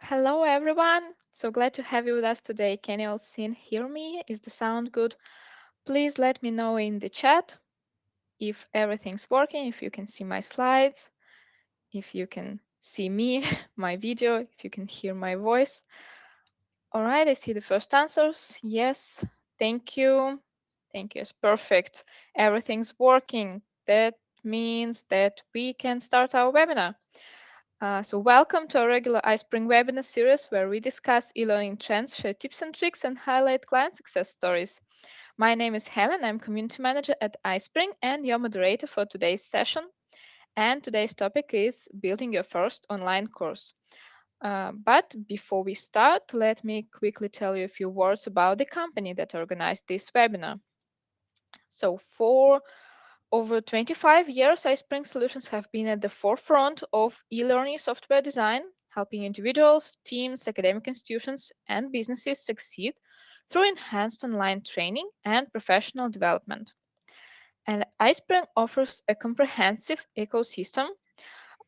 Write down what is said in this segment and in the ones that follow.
Hello, everyone. So glad to have you with us today. Can you all see and hear me? Is the sound good? Please let me know in the chat if everything's working, if you can see my slides, if you can see me, my video, if you can hear my voice. All right, I see the first answers. Yes, thank you. Thank you. It's perfect. Everything's working. That means that we can start our webinar. So welcome to our regular iSpring webinar series where we discuss e-learning trends, share tips and tricks, and highlight client success stories. My name is Helen. I'm community manager at iSpring and your moderator for today's session. And today's topic is building your first online course. But before we start, let me quickly tell you a few words about the company that organized this webinar. So for over 25 years, iSpring Solutions have been at the forefront of e-learning software design, helping individuals, teams, academic institutions, and businesses succeed through enhanced online training and professional development. And iSpring offers a comprehensive ecosystem.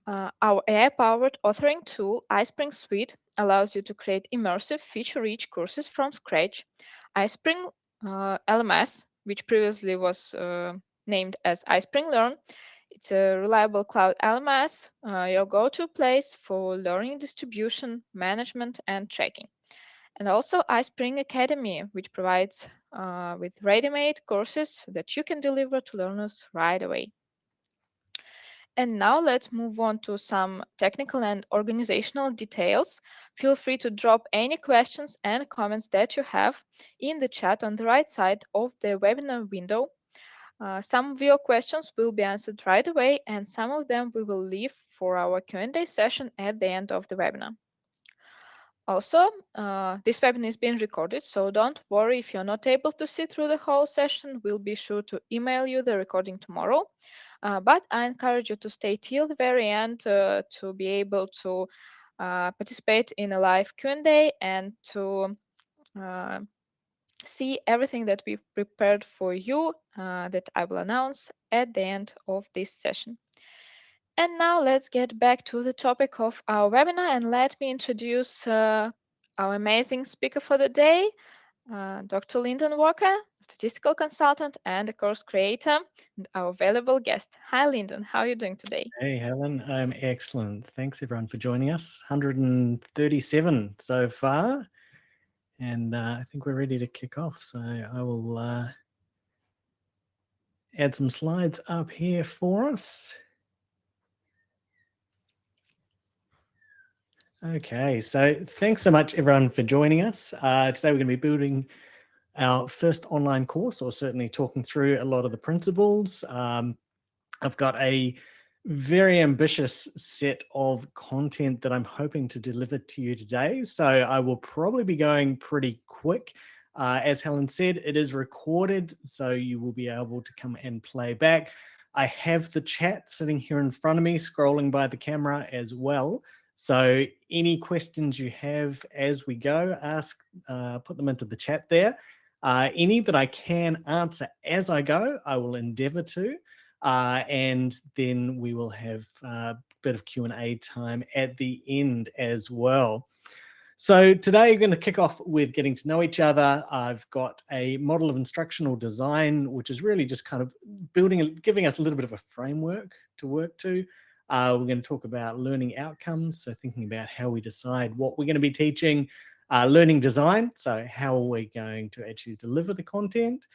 Our AI-powered authoring tool, iSpring Suite, allows you to create immersive, feature-rich courses from scratch. iSpring LMS, which previously was named as iSpring Learn, it's a reliable cloud LMS, your go-to place for learning distribution, management, and tracking. And also iSpring Academy, which provides with ready-made courses that you can deliver to learners right away. And now let's move on to some technical and organizational details. Feel free to drop any questions and comments that you have in the chat on the right side of the webinar window. Some of your questions will be answered right away, and some of them we will leave for our Q&A session at the end of the webinar. Also, this webinar is being recorded, so don't worry if you're not able to see through the whole session. We'll be sure to email you the recording tomorrow. But I encourage you to stay till the very end to be able to participate in a live Q&A and to see everything that we've prepared for you that I will announce at the end of this session. And now let's get back to the topic of our webinar, and let me introduce our amazing speaker for the day, Dr. Lyndon Walker, statistical consultant and a course creator, and our valuable guest. Hi, Lyndon. How are you doing today? Hey, Helen. I'm excellent. Thanks, everyone, for joining us. 137 so far. And I think we're ready to kick off. So I will add some slides up here for us. Okay, so thanks so much, everyone, for joining us. Today we're going to be building our first online course, or certainly talking through a lot of the principles. I've got a very ambitious set of content that I'm hoping to deliver to you today. So I will probably be going pretty quick. As Helen said, it is recorded, so you will be able to come and play back. I have the chat sitting here in front of me, scrolling by the camera as well. So any questions you have as we go, put them into the chat there. Any that I can answer as I go, I will endeavor to. And then we will have a bit of Q&A time at the end as well. So today we're going to kick off with getting to know each other. I've got a model of instructional design, which is really just kind of giving us a little bit of a framework to work to. We're going to talk about learning outcomes, so thinking about how we decide what we're going to be teaching. Learning design, so how are we going to actually deliver the content.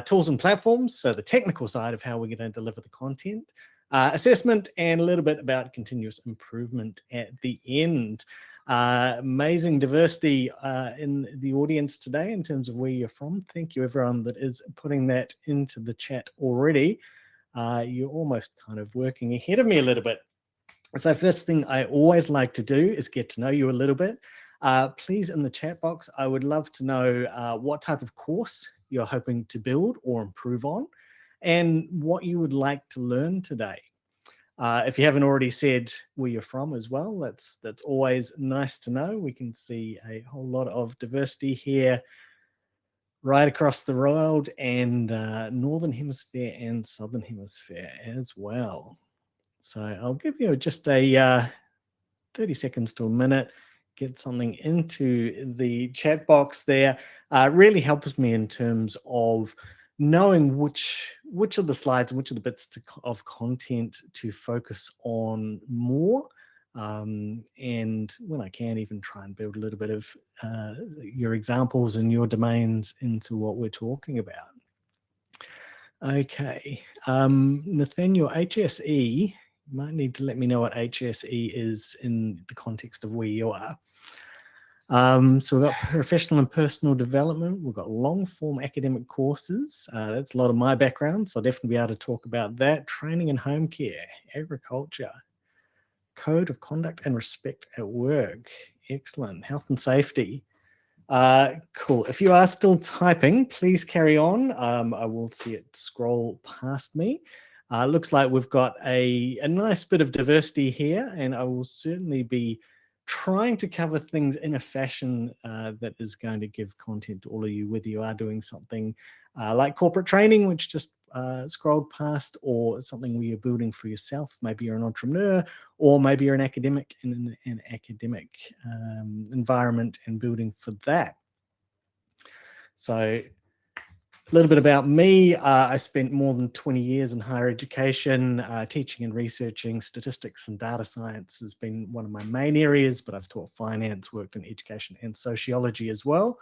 Tools and platforms, so the technical side of how we're going to deliver the content. Assessment, and a little bit about continuous improvement at the end. Amazing diversity in the audience today in terms of where you're from. Thank you, everyone that is putting that into the chat already. You're almost kind of working ahead of me a little bit. So first thing I always like to do is get to know you a little bit. Please, in the chat box, I would love to know what type of course you're hoping to build or improve on, and what you would like to learn today. If you haven't already said where you're from as well, that's always nice to know. We can see a whole lot of diversity here right across the world, and Northern Hemisphere and Southern Hemisphere as well. So I'll give you just a 30 seconds to a minute. get something into the chat box there. Really helps me in terms of knowing which of the slides and which of the bits of content to focus on more. And when I can, even try and build a little bit of your examples and your domains into what we're talking about. Okay, Nathaniel, HSE, you might need to let me know what HSE is in the context of where you are. So we've got professional and personal development. We've got long form academic courses. That's a lot of my background, so I'll definitely be able to talk about that. Training and home care, agriculture, code of conduct and respect at work. Excellent. Health and safety. Cool. If you are still typing, please carry on. I will see it scroll past me. Looks like we've got a nice bit of diversity here, and I will certainly be trying to cover things in a fashion that is going to give content to all of you, whether you are doing something like corporate training, which just scrolled past, or something where you're building for yourself. Maybe you're an entrepreneur, or maybe you're an academic in an academic environment and building for that. So a little bit about me. I spent more than 20 years in higher education, teaching and researching. Statistics and data science has been one of my main areas, but I've taught finance, worked in education and sociology as well.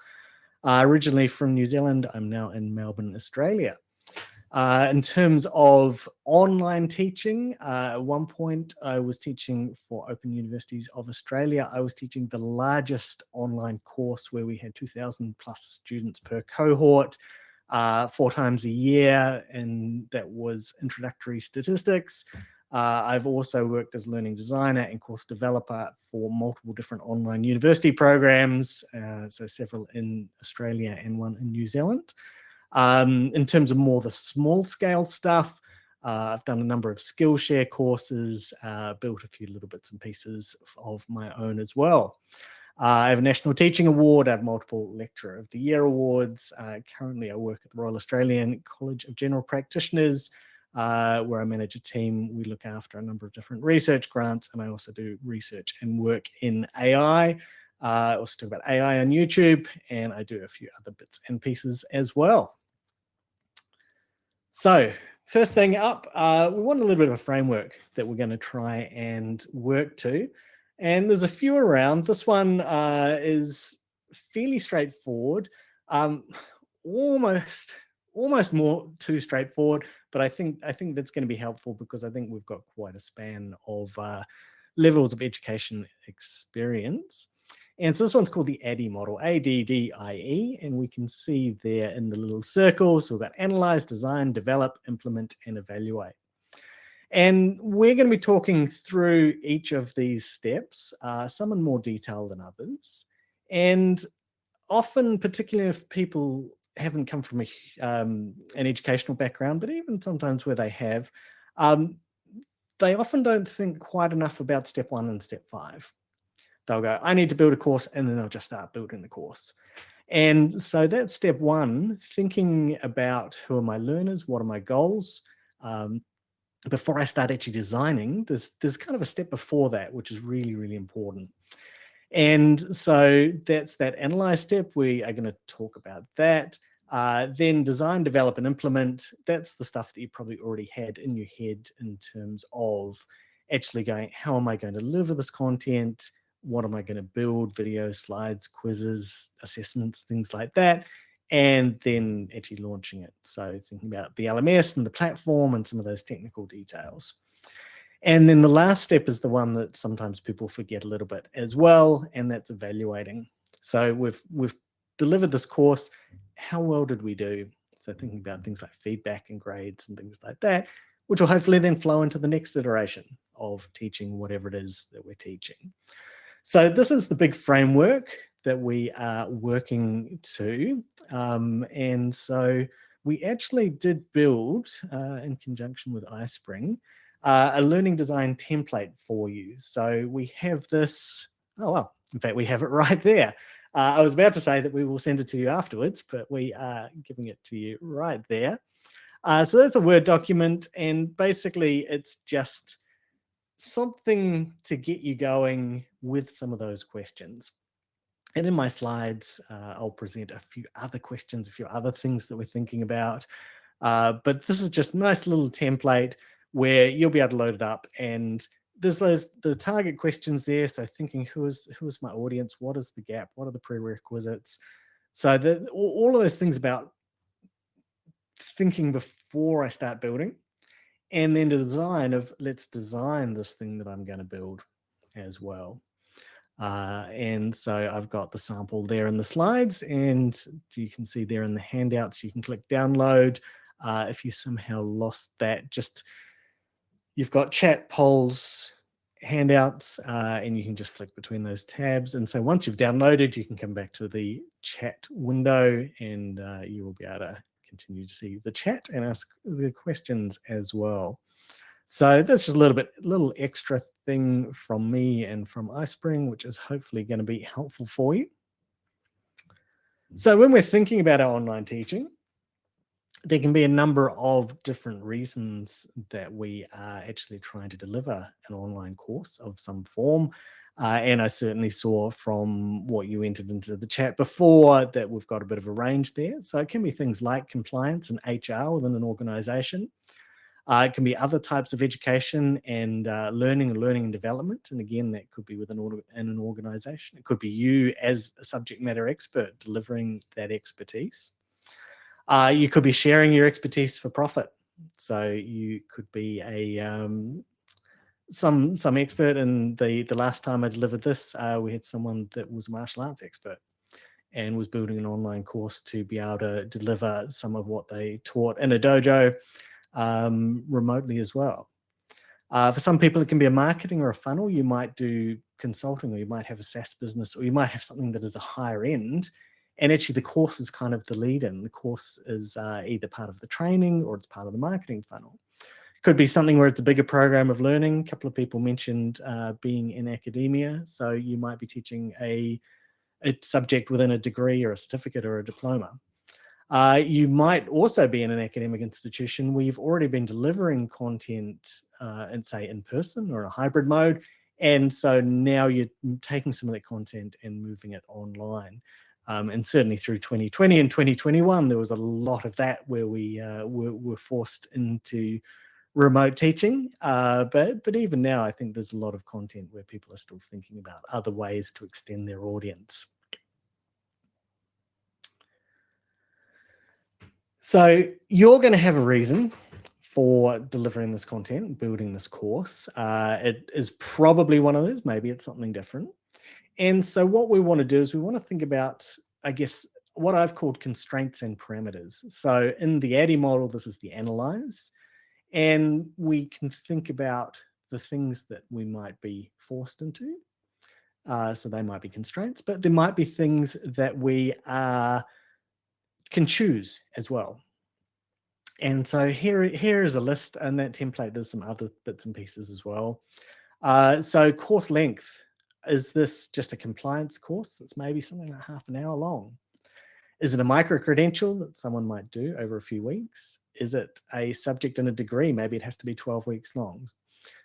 Originally from New Zealand, I'm now in Melbourne, Australia. In terms of online teaching, at one point I was teaching for Open Universities of Australia. I was teaching the largest online course where we had 2,000 plus students per cohort, 4 times a year, and that was introductory statistics. I've also worked as learning designer and course developer for multiple different online university programs, so several in Australia and one in New Zealand. In terms of more the small scale stuff, I've done a number of Skillshare courses, built a few little bits and pieces of my own as well. I have a National Teaching Award. I have multiple Lecturer of the Year awards. Currently, I work at the Royal Australian College of General Practitioners, where I manage a team. We look after a number of different research grants, and I also do research and work in AI. I also talk about AI on YouTube, and I do a few other bits and pieces as well. So first thing up, we want a little bit of a framework that we're going to try and work to. And there's a few around. This one is fairly straightforward, almost more too straightforward, but I think that's going to be helpful because I think we've got quite a span of levels of education experience. And so this one's called the ADDIE model, ADDIE, and we can see there in the little circles, so we've got analyze, design, develop, implement, and evaluate. And we're going to be talking through each of these steps, some in more detail than others. And often, particularly if people haven't come from an educational background, but even sometimes where they have, they often don't think quite enough about step 1 and step 5. They'll go, I need to build a course, and then they'll just start building the course. And so that's step 1, thinking about who are my learners, what are my goals. Before I start actually designing, there's kind of a step before that, which is really, really important. And so that's that analyze step. We are going to talk about that. Then design, develop, and implement. That's the stuff that you probably already had in your head in terms of actually going, how am I going to deliver this content? What am I going to build? Videos, slides, quizzes, assessments, things like that. And then actually launching it. So thinking about the LMS and the platform and some of those technical details. And then the last step is the one that sometimes people forget a little bit as well, and that's evaluating. So we've delivered this course. How well did we do? So thinking about things like feedback and grades and things like that, which will hopefully then flow into the next iteration of teaching whatever it is that we're teaching. So this is the big framework that we are working to. And so we actually did build, in conjunction with iSpring, a learning design template for you. So we have this, oh, well, in fact, we have it right there. I was about to say that we will send it to you afterwards, but we are giving it to you right there. So that's a Word document, and basically it's just something to get you going with some of those questions. And in my slides, I'll present a few other questions, a few other things that we're thinking about. But this is just a nice little template where you'll be able to load it up, and there's the target questions there. So thinking, who is my audience? What is the gap? What are the prerequisites? So all of those things about thinking before I start building, and then the design of, let's design this thing that I'm going to build as well. And so I've got the sample there in the slides, and you can see there in the handouts, you can click download. If you somehow lost that, you've got chat, polls, handouts, and you can just flick between those tabs. And so once you've downloaded, you can come back to the chat window, and you will be able to continue to see the chat and ask the questions as well. So that's just a little extra thing from me and from iSpring, which is hopefully going to be helpful for you. So when we're thinking about our online teaching, there can be a number of different reasons that we are actually trying to deliver an online course of some form. And I certainly saw from what you entered into the chat before that we've got a bit of a range there. So it can be things like compliance and HR within an organization. It can be other types of education and learning and development. And again, that could be within an organization. It could be you as a subject matter expert delivering that expertise. You could be sharing your expertise for profit. So you could be some expert. And the last time I delivered this, we had someone that was a martial arts expert and was building an online course to be able to deliver some of what they taught in a dojo remotely as well. For some people, it can be a marketing or a funnel. You might do consulting, or you might have a SaaS business, or you might have something that is a higher end. And actually, the course is kind of the lead-in. The course is either part of the training or it's part of the marketing funnel. It could be something where it's a bigger program of learning. A couple of people mentioned being in academia. So you might be teaching a subject within a degree or a certificate or a diploma. You might also be in an academic institution where you've already been delivering content and say in person or a hybrid mode. And so now you're taking some of that content and moving it online. And certainly through 2020 and 2021, there was a lot of that where we were forced into remote teaching. But even now, I think there's a lot of content where people are still thinking about other ways to extend their audience. So you're going to have a reason for delivering this content, building this course. It is probably one of those. Maybe it's something different. And so what we want to do is we want to think about, I guess, what I've called constraints and parameters. So in the ADDIE model, this is the analyze. And we can think about the things that we might be forced into. So they might be constraints, but there might be things that we can choose as well. And so here is a list, and that template, there's some other bits and pieces as well. So course length. Is this just a compliance course that's maybe something like half an hour long? Is it a micro-credential that someone might do over a few weeks? Is it a subject in a degree? Maybe it has to be 12 weeks long.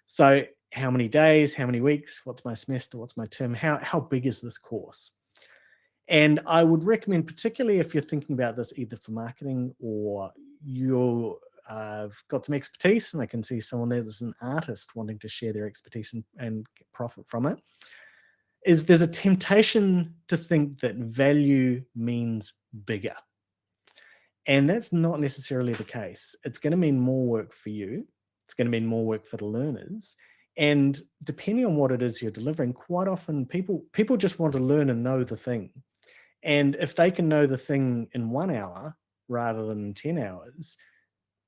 So how many days, how many weeks, what's my semester, what's my term, how big is this course? And I would recommend, particularly if you're thinking about this either for marketing or you've got some expertise, and I can see someone there that's an artist wanting to share their expertise and profit from it, is there's a temptation to think that value means bigger. And that's not necessarily the case. It's going to mean more work for you. It's going to mean more work for the learners. And depending on what it is you're delivering, quite often people just want to learn and know the thing. And if they can know the thing in 1 hour rather than 10 hours,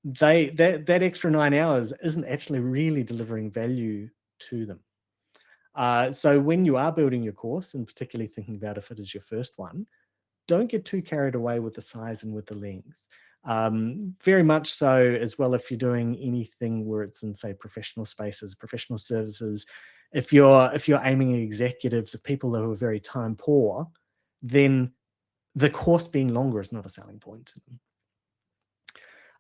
that extra 9 hours isn't actually really delivering value to them. So when you are building your course, and particularly thinking about if it is your first one, don't get too carried away with the size and with the length. Very much so as well if you're doing anything where it's in, say, professional spaces, professional services. If you're aiming at executives, of people who are very time poor, then the course being longer is not a selling point to them.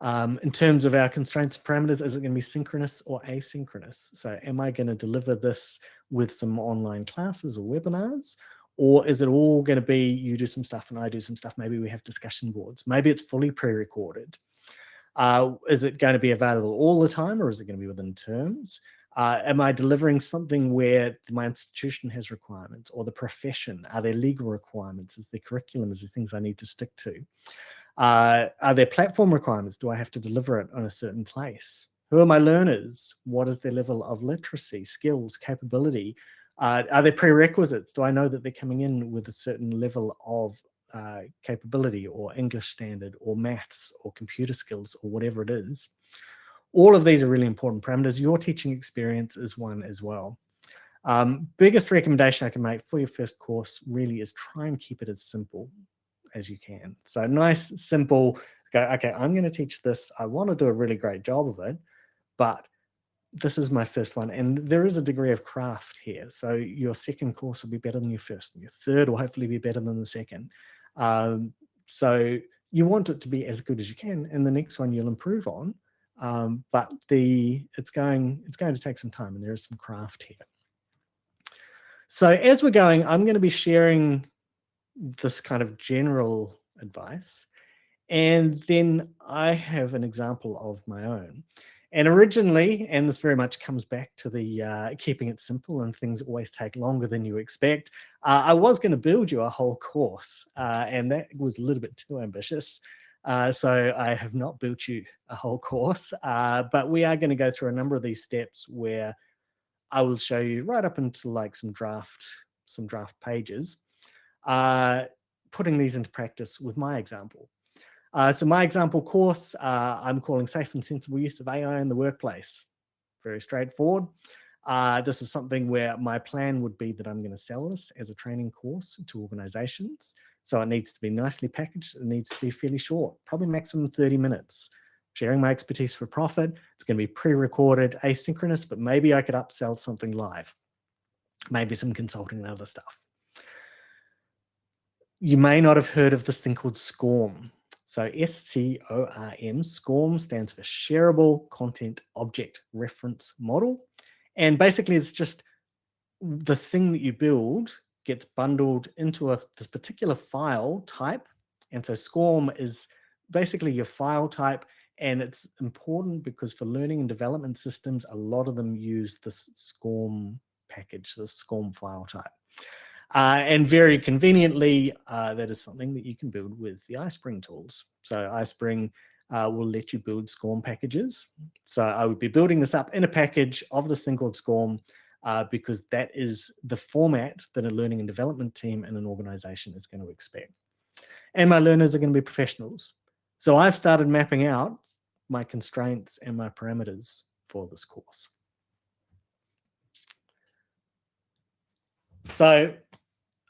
In terms of our constraints and parameters, is it going to be synchronous or asynchronous? So am I going to deliver this with some online classes or webinars? Or is it all going to be you do some stuff and I do some stuff? Maybe we have discussion boards. Maybe it's fully pre-recorded. Is it going to be available all the time, or is it going to be within terms? Am I delivering something where my institution has requirements, or the profession? Are there legal requirements? Is there curriculum? Is there things I need to stick to? Are there platform requirements? Do I have to deliver it on a certain place? Who are my learners? What is their level of literacy, skills, capability? Are there prerequisites? Do I know that they're coming in with a certain level of capability, or English standard, or maths, or computer skills, or whatever it is? All of these are really important parameters. Your teaching experience is one as well. Biggest recommendation I can make for your first course really is try and keep it as simple as you can. So nice, simple, go, okay, I'm going to teach this. I want to do a really great job of it, but this is my first one. And there is a degree of craft here. So your second course will be better than your first, and your third will hopefully be better than the second. So you want it to be as good as you can, and the next one you'll improve on. But it's going to take some time, and there is some craft here. So as we're going, I'm going to be sharing this kind of general advice, and then I have an example of my own. And originally, and this very much comes back to the keeping it simple and things always take longer than you expect, I was going to build you a whole course, and that was a little bit too ambitious. So I have not built you a whole course, but we are going to go through a number of these steps where I will show you right up into like some draft pages, putting these into practice with my example. So my example course, I'm calling Safe and Sensible Use of AI in the Workplace. Very straightforward. This is something where my plan would be that I'm going to sell this as a training course to organizations. So it needs to be nicely packaged. It needs to be fairly short, probably maximum 30 minutes. Sharing my expertise for profit. It's going to be pre-recorded, asynchronous, but maybe I could upsell something live. Maybe some consulting and other stuff. You may not have heard of this thing called SCORM. So SCORM, SCORM stands for Shareable Content Object Reference Model. And basically it's just the thing that you build gets bundled into this particular file type. And so SCORM is basically your file type. And it's important because for learning and development systems, a lot of them use this SCORM package, this SCORM file type. And very conveniently, that is something that you can build with the iSpring tools. So iSpring will let you build SCORM packages. So I would be building this up in a package of this thing called SCORM because that is the format that a learning and development team in an organization is going to expect. And my learners are going to be professionals. So I've started mapping out my constraints and my parameters for this course. So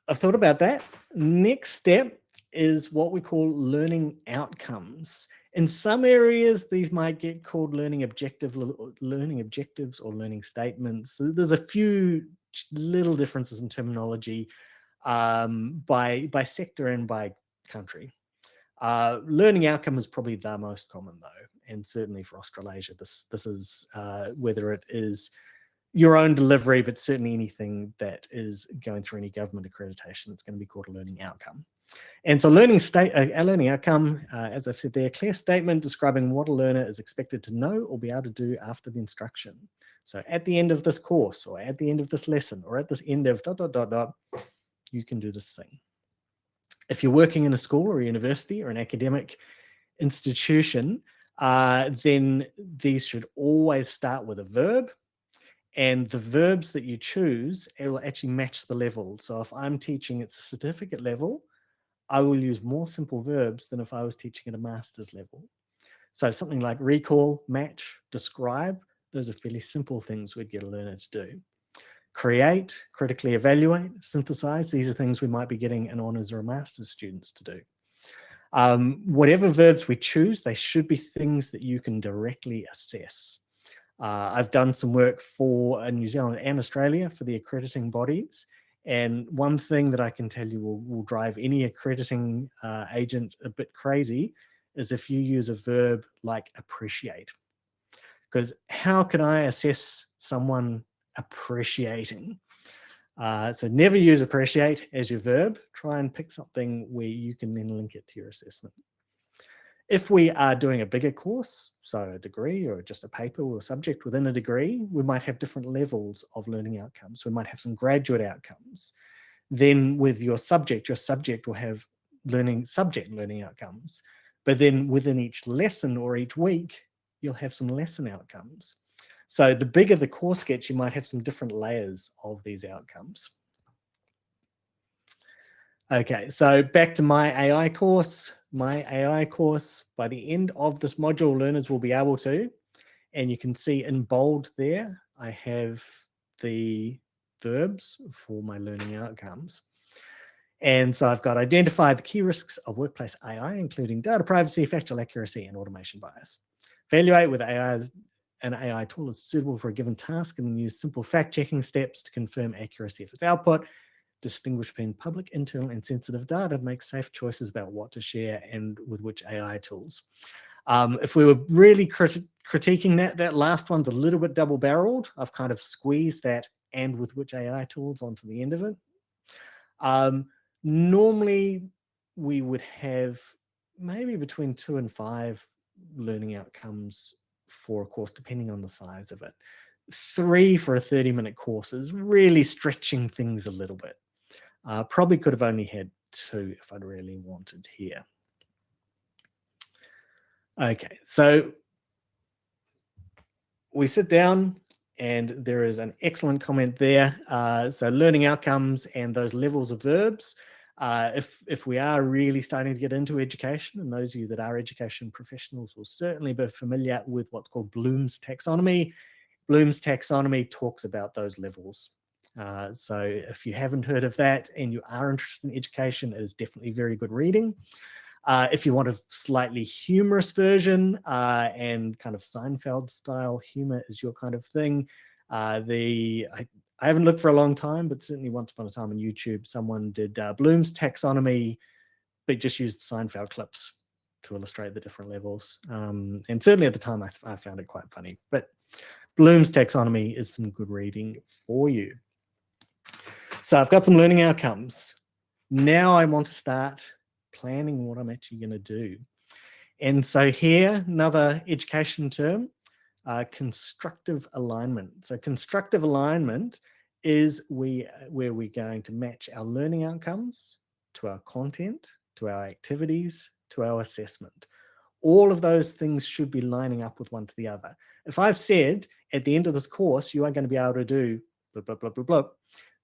I've thought about that. Next step is what we call learning outcomes. In some areas, these might get called learning objectives or learning statements. So there's a few little differences in terminology by sector and by country. Learning outcome is probably the most common though, and certainly for Australasia, this is whether it is your own delivery, but certainly anything that is going through any government accreditation, it's going to be called a learning outcome. And so a learning outcome, as I've said there, a clear statement describing what a learner is expected to know or be able to do after the instruction. So at the end of this course, or at the end of this lesson, or at this end of ... you can do this thing. If you're working in a school or a university or an academic institution, then these should always start with a verb. And the verbs that you choose, it will actually match the level. So if I'm teaching at a certificate level, I will use more simple verbs than if I was teaching at a master's level. So something like recall, match, describe, those are fairly simple things we'd get a learner to do. Create, critically evaluate, synthesize, these are things we might be getting an honours or a master's students to do. Whatever verbs we choose, they should be things that you can directly assess. I've done some work for New Zealand and Australia for the accrediting bodies. And one thing that I can tell you will drive any accrediting agent a bit crazy is if you use a verb like appreciate. Because how can I assess someone appreciating? So never use appreciate as your verb. Try and pick something where you can then link it to your assessment. If we are doing a bigger course, so a degree or just a paper or a subject within a degree, we might have different levels of learning outcomes. We might have some graduate outcomes. Then with your subject will have subject learning outcomes. But then within each lesson or each week, you'll have some lesson outcomes. So the bigger the course gets, you might have some different layers of these outcomes. Okay, so back to my AI course. My AI course, by the end of this module, learners will be able to, and you can see in bold there, I have the verbs for my learning outcomes. And so I've got identify the key risks of workplace AI, including data privacy, factual accuracy, and automation bias. Evaluate whether an AI tool is suitable for a given task, and then use simple fact-checking steps to confirm accuracy of its output. Distinguish between public, internal, and sensitive data, make safe choices about what to share and with which AI tools. If we were really critiquing that last one's a little bit double-barreled. I've kind of squeezed that and with which AI tools onto the end of it. Normally, we would have maybe between 2 and 5 learning outcomes for a course, depending on the size of it. 3 for a 30-minute course is really stretching things a little bit. Probably could have only had 2 if I'd really wanted here. Okay, so we sit down and there is an excellent comment there. So learning outcomes and those levels of verbs. If we are really starting to get into education, and those of you that are education professionals will certainly be familiar with what's called Bloom's taxonomy. Bloom's taxonomy talks about those levels. So if you haven't heard of that and you are interested in education, it is definitely very good reading. If you want a slightly humorous version and kind of Seinfeld style humor is your kind of thing, I haven't looked for a long time, but certainly once upon a time on YouTube, someone did Bloom's taxonomy, but just used Seinfeld clips to illustrate the different levels. And certainly at the time, I found it quite funny. But Bloom's taxonomy is some good reading for you. So I've got some learning outcomes. Now I want to start planning what I'm actually going to do. And so here, another education term, constructive alignment. So constructive alignment is where we're going to match our learning outcomes to our content, to our activities, to our assessment. All of those things should be lining up with one to the other. If I've said at the end of this course, you are going to be able to do blah, blah, blah, blah, blah,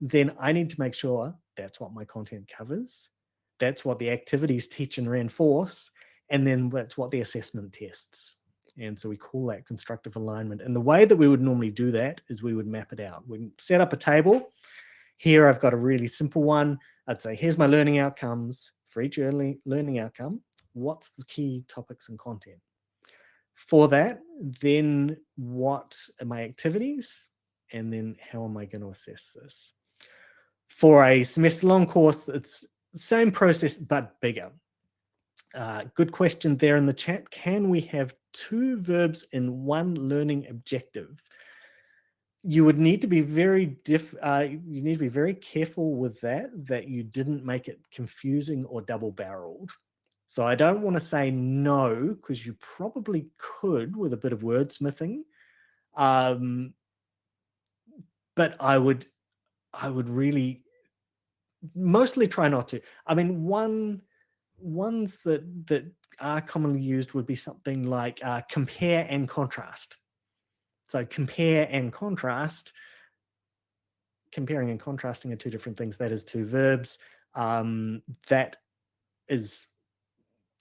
then I need to make sure that's what my content covers. That's what the activities teach and reinforce. And then that's what the assessment tests. And so we call that constructive alignment. And the way that we would normally do that is we would map it out. We set up a table. Here I've got a really simple one. I'd say, here's my learning outcomes for each learning outcome. What's the key topics and content? For that, then what are my activities? And then how am I going to assess this? For a semester-long course, it's the same process, but bigger. Good question there in the chat. Can we have 2 verbs in one learning objective? You would need to be very careful with that you didn't make it confusing or double-barreled. So I don't want to say no, because you probably could with a bit of wordsmithing. But I would really mostly try not to. I mean, ones that are commonly used would be something like compare and contrast. So compare and contrast. Comparing and contrasting are 2 different things. That is 2 verbs. That is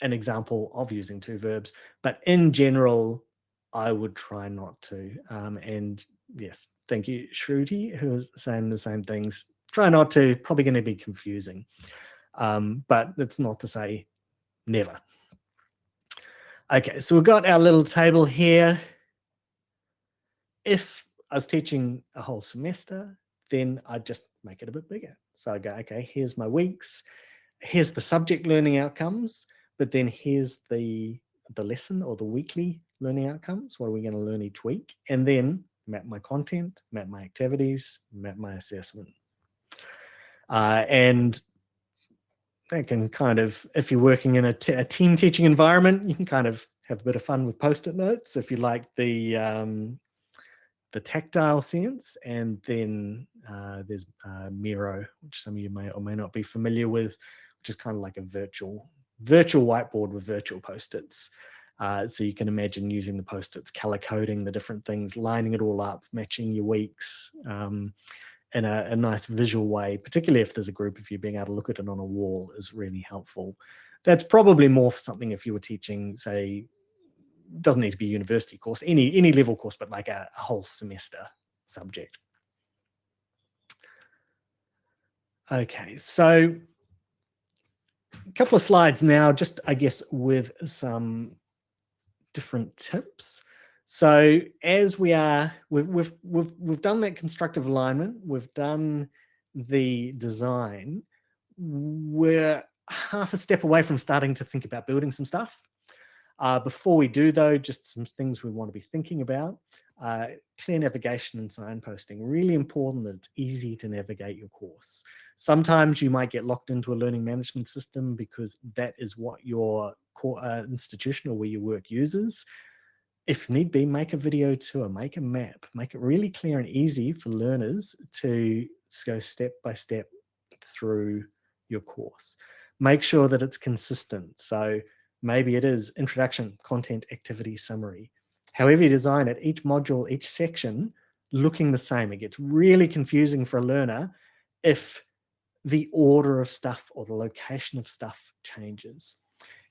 an example of using 2 verbs. But in general, I would try not to. And yes, thank you, Shruti, who is saying the same things. Try not to, probably going to be confusing. But it's not to say never. Okay, so we've got our little table here. If I was teaching a whole semester, then I'd just make it a bit bigger. So I go, okay, here's my weeks. Here's the subject learning outcomes. but then here's the lesson or the weekly learning outcomes. What are we going to learn each week? And then map my content, map my activities, map my assessment. And that can kind of, if you're working in a team teaching environment, you can kind of have a bit of fun with post-it notes if you like the tactile sense. And then there's Miro, which some of you may or may not be familiar with, which is kind of like a virtual whiteboard with virtual post-its. So you can imagine using the post-its, color coding the different things, lining it all up, matching your weeks in a nice visual way, particularly if there's a group of you, being able to look at it on a wall is really helpful. That's probably more for something if you were teaching, say, doesn't need to be a university course, any level course, but like a whole semester subject. Okay, so a couple of slides now, just I guess with some different tips. So as we've done that constructive alignment, we've done the design, we're half a step away from starting to think about building some stuff. Before we do, though, just some things we want to be thinking about. Clear navigation and signposting. Really important that it's easy to navigate your course. Sometimes you might get locked into a learning management system because that is what your institution or where you work uses. If need be, make a video tour, make a map, make it really clear and easy for learners to go step by step through your course. Make sure that it's consistent. So maybe it is introduction, content, activity, summary. However you design it, each module, each section looking the same. It gets really confusing for a learner if the order of stuff or the location of stuff changes.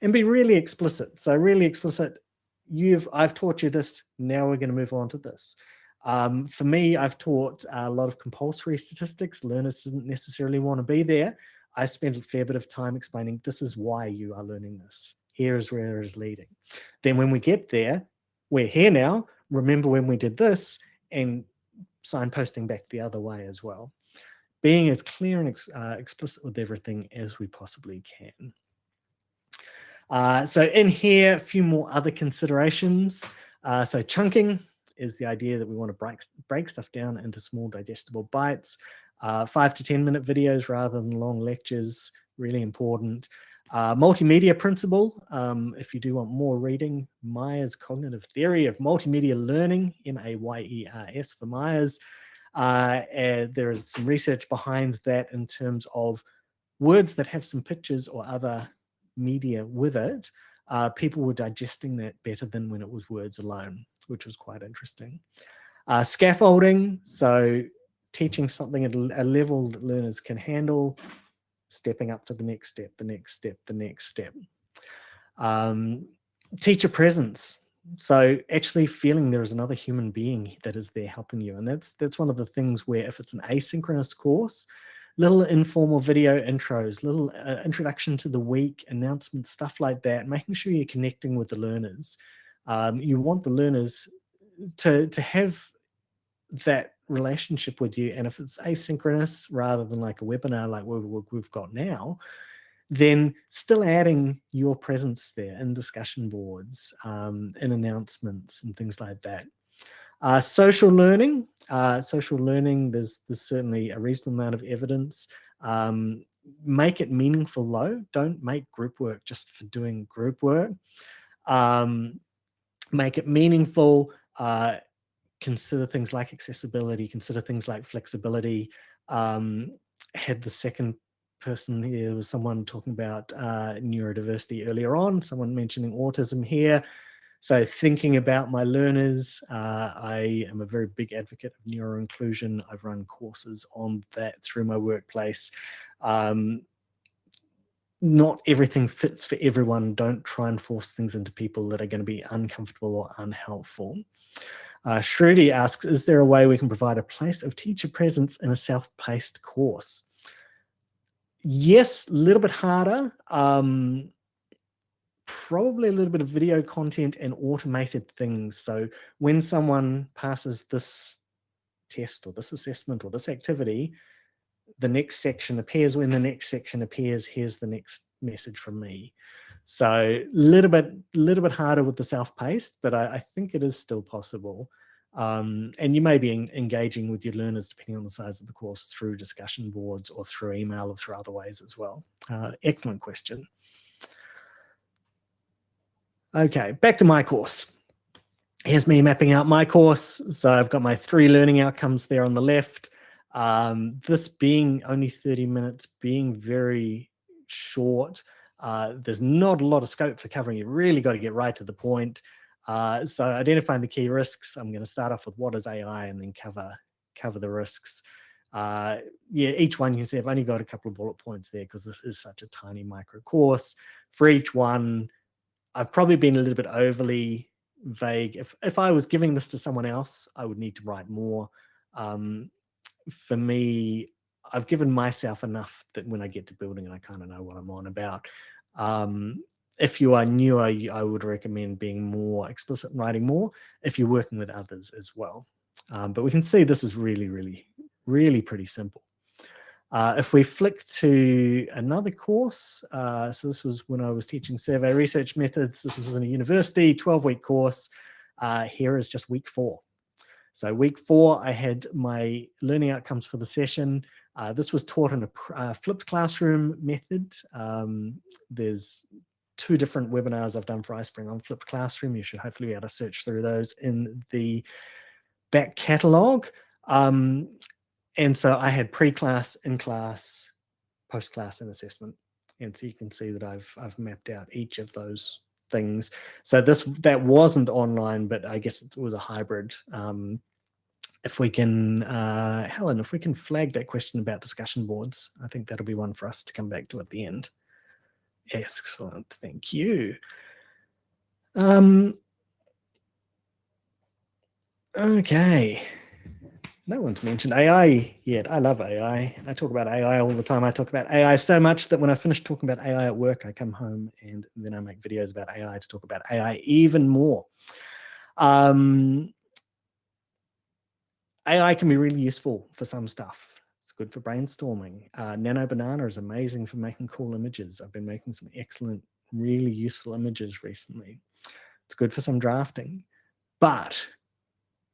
And be really explicit. So really explicit, I've taught you this, now we're going to move on to this. For me, I've taught a lot of compulsory statistics. Learners didn't necessarily want to be there. I spent a fair bit of time explaining this is why you are learning this. Here is where it is leading. Then when we get there, we're here now. Remember when we did this, and signposting back the other way as well. Being as clear and explicit with everything as we possibly can. So in here, a few more other considerations. So chunking is the idea that we want to break stuff down into small digestible bites. 5 to 10 minute videos rather than long lectures, really important. Multimedia principle, if you do want more reading, Myers Cognitive Theory of Multimedia Learning, MAYERS for Myers. There is some research behind that in terms of words that have some pictures or other media with it. People were digesting that better than when it was words alone, which was quite interesting. Scaffolding, so teaching something at a level that learners can handle, stepping up to the next step, the next step, the next step. Teacher presence, so actually feeling there is another human being that is there helping you. And that's one of the things where if it's an asynchronous course, little informal video intros, little introduction to the week, announcements, stuff like that, making sure you're connecting with the learners. You want the learners to have that relationship with you. And if it's asynchronous rather than like a webinar like we've got now, then still adding your presence there in discussion boards, in announcements and things like that. Social learning, there's certainly a reasonable amount of evidence. Make it meaningful though. Don't make group work just for doing group work. Make it meaningful. Consider things like accessibility, consider things like flexibility. Had the second person here, there was someone talking about neurodiversity earlier on, someone mentioning autism here. So thinking about my learners, I am a very big advocate of neuroinclusion. I've run courses on that through my workplace. Not everything fits for everyone. Don't try and force things into people that are going to be uncomfortable or unhelpful. Shruti asks, is there a way we can provide a place of teacher presence in a self-paced course? Yes, a little bit harder. Probably a little bit of video content and automated things. So when someone passes this test or this assessment or this activity, the next section appears. When the next section appears, here's the next message from me. So a little bit harder with the self-paced, but I think it is still possible. And you may be engaging with your learners, depending on the size of the course, through discussion boards or through email or through other ways as well. Excellent question. Okay, back to my course. Here's me mapping out my course. So I've got my 3 learning outcomes there on the left. This being only 30 minutes, being very short, there's not a lot of scope for covering. You really got to get right to the point. So identifying the key risks, I'm going to start off with what is AI and then cover the risks. Yeah, each one you can see I've only got a couple of bullet points there because this is such a tiny micro course. For each one, I've probably been a little bit overly vague. If I was giving this to someone else, I would need to write more. For me, I've given myself enough that when I get to building it, I kind of know what I'm on about. If you are newer, I would recommend being more explicit and writing more if you're working with others as well. But we can see this is really, really, really pretty simple. If we flick to another course, so this was when I was teaching survey research methods. This was in a university, 12-week course. Here is just week 4. So week 4, I had my learning outcomes for the session. This was taught in a flipped classroom method. There's 2 different webinars I've done for iSpring on flipped classroom. You should hopefully be able to search through those in the back catalogue. And so I had pre-class, in-class, post-class, and assessment. And so you can see that I've mapped out each of those things. So that wasn't online, but I guess it was a hybrid. If we can, Helen, if we can flag that question about discussion boards, I think that'll be one for us to come back to at the end. Excellent, thank you. Okay. No one's mentioned AI yet. I love AI. I talk about AI all the time. I talk about AI so much that when I finish talking about AI at work, I come home and then I make videos about AI to talk about AI even more. AI can be really useful for some stuff. It's good for brainstorming. Nano Banana is amazing for making cool images. I've been making some excellent, really useful images recently. It's good for some drafting. But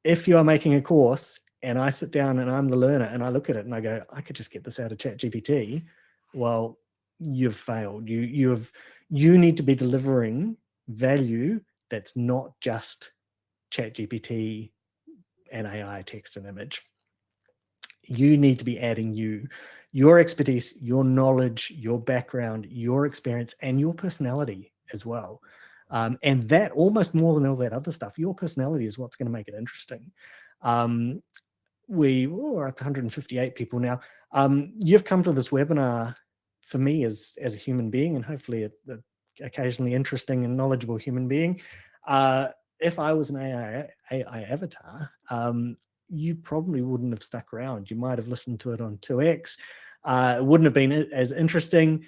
if you are making a course and I sit down and I'm the learner and I look at it and I go, I could just get this out of ChatGPT, well, you've failed. You need to be delivering value that's not just ChatGPT and AI text and image. You need to be adding your expertise, your knowledge, your background, your experience, and your personality as well. And that almost more than all that other stuff, your personality is what's going to make it interesting. We're up to 158 people now. You've come to this webinar for me as a human being, and hopefully a occasionally interesting and knowledgeable human being. If I was an AI avatar, you probably wouldn't have stuck around. You might have listened to it on 2x. It wouldn't have been as interesting.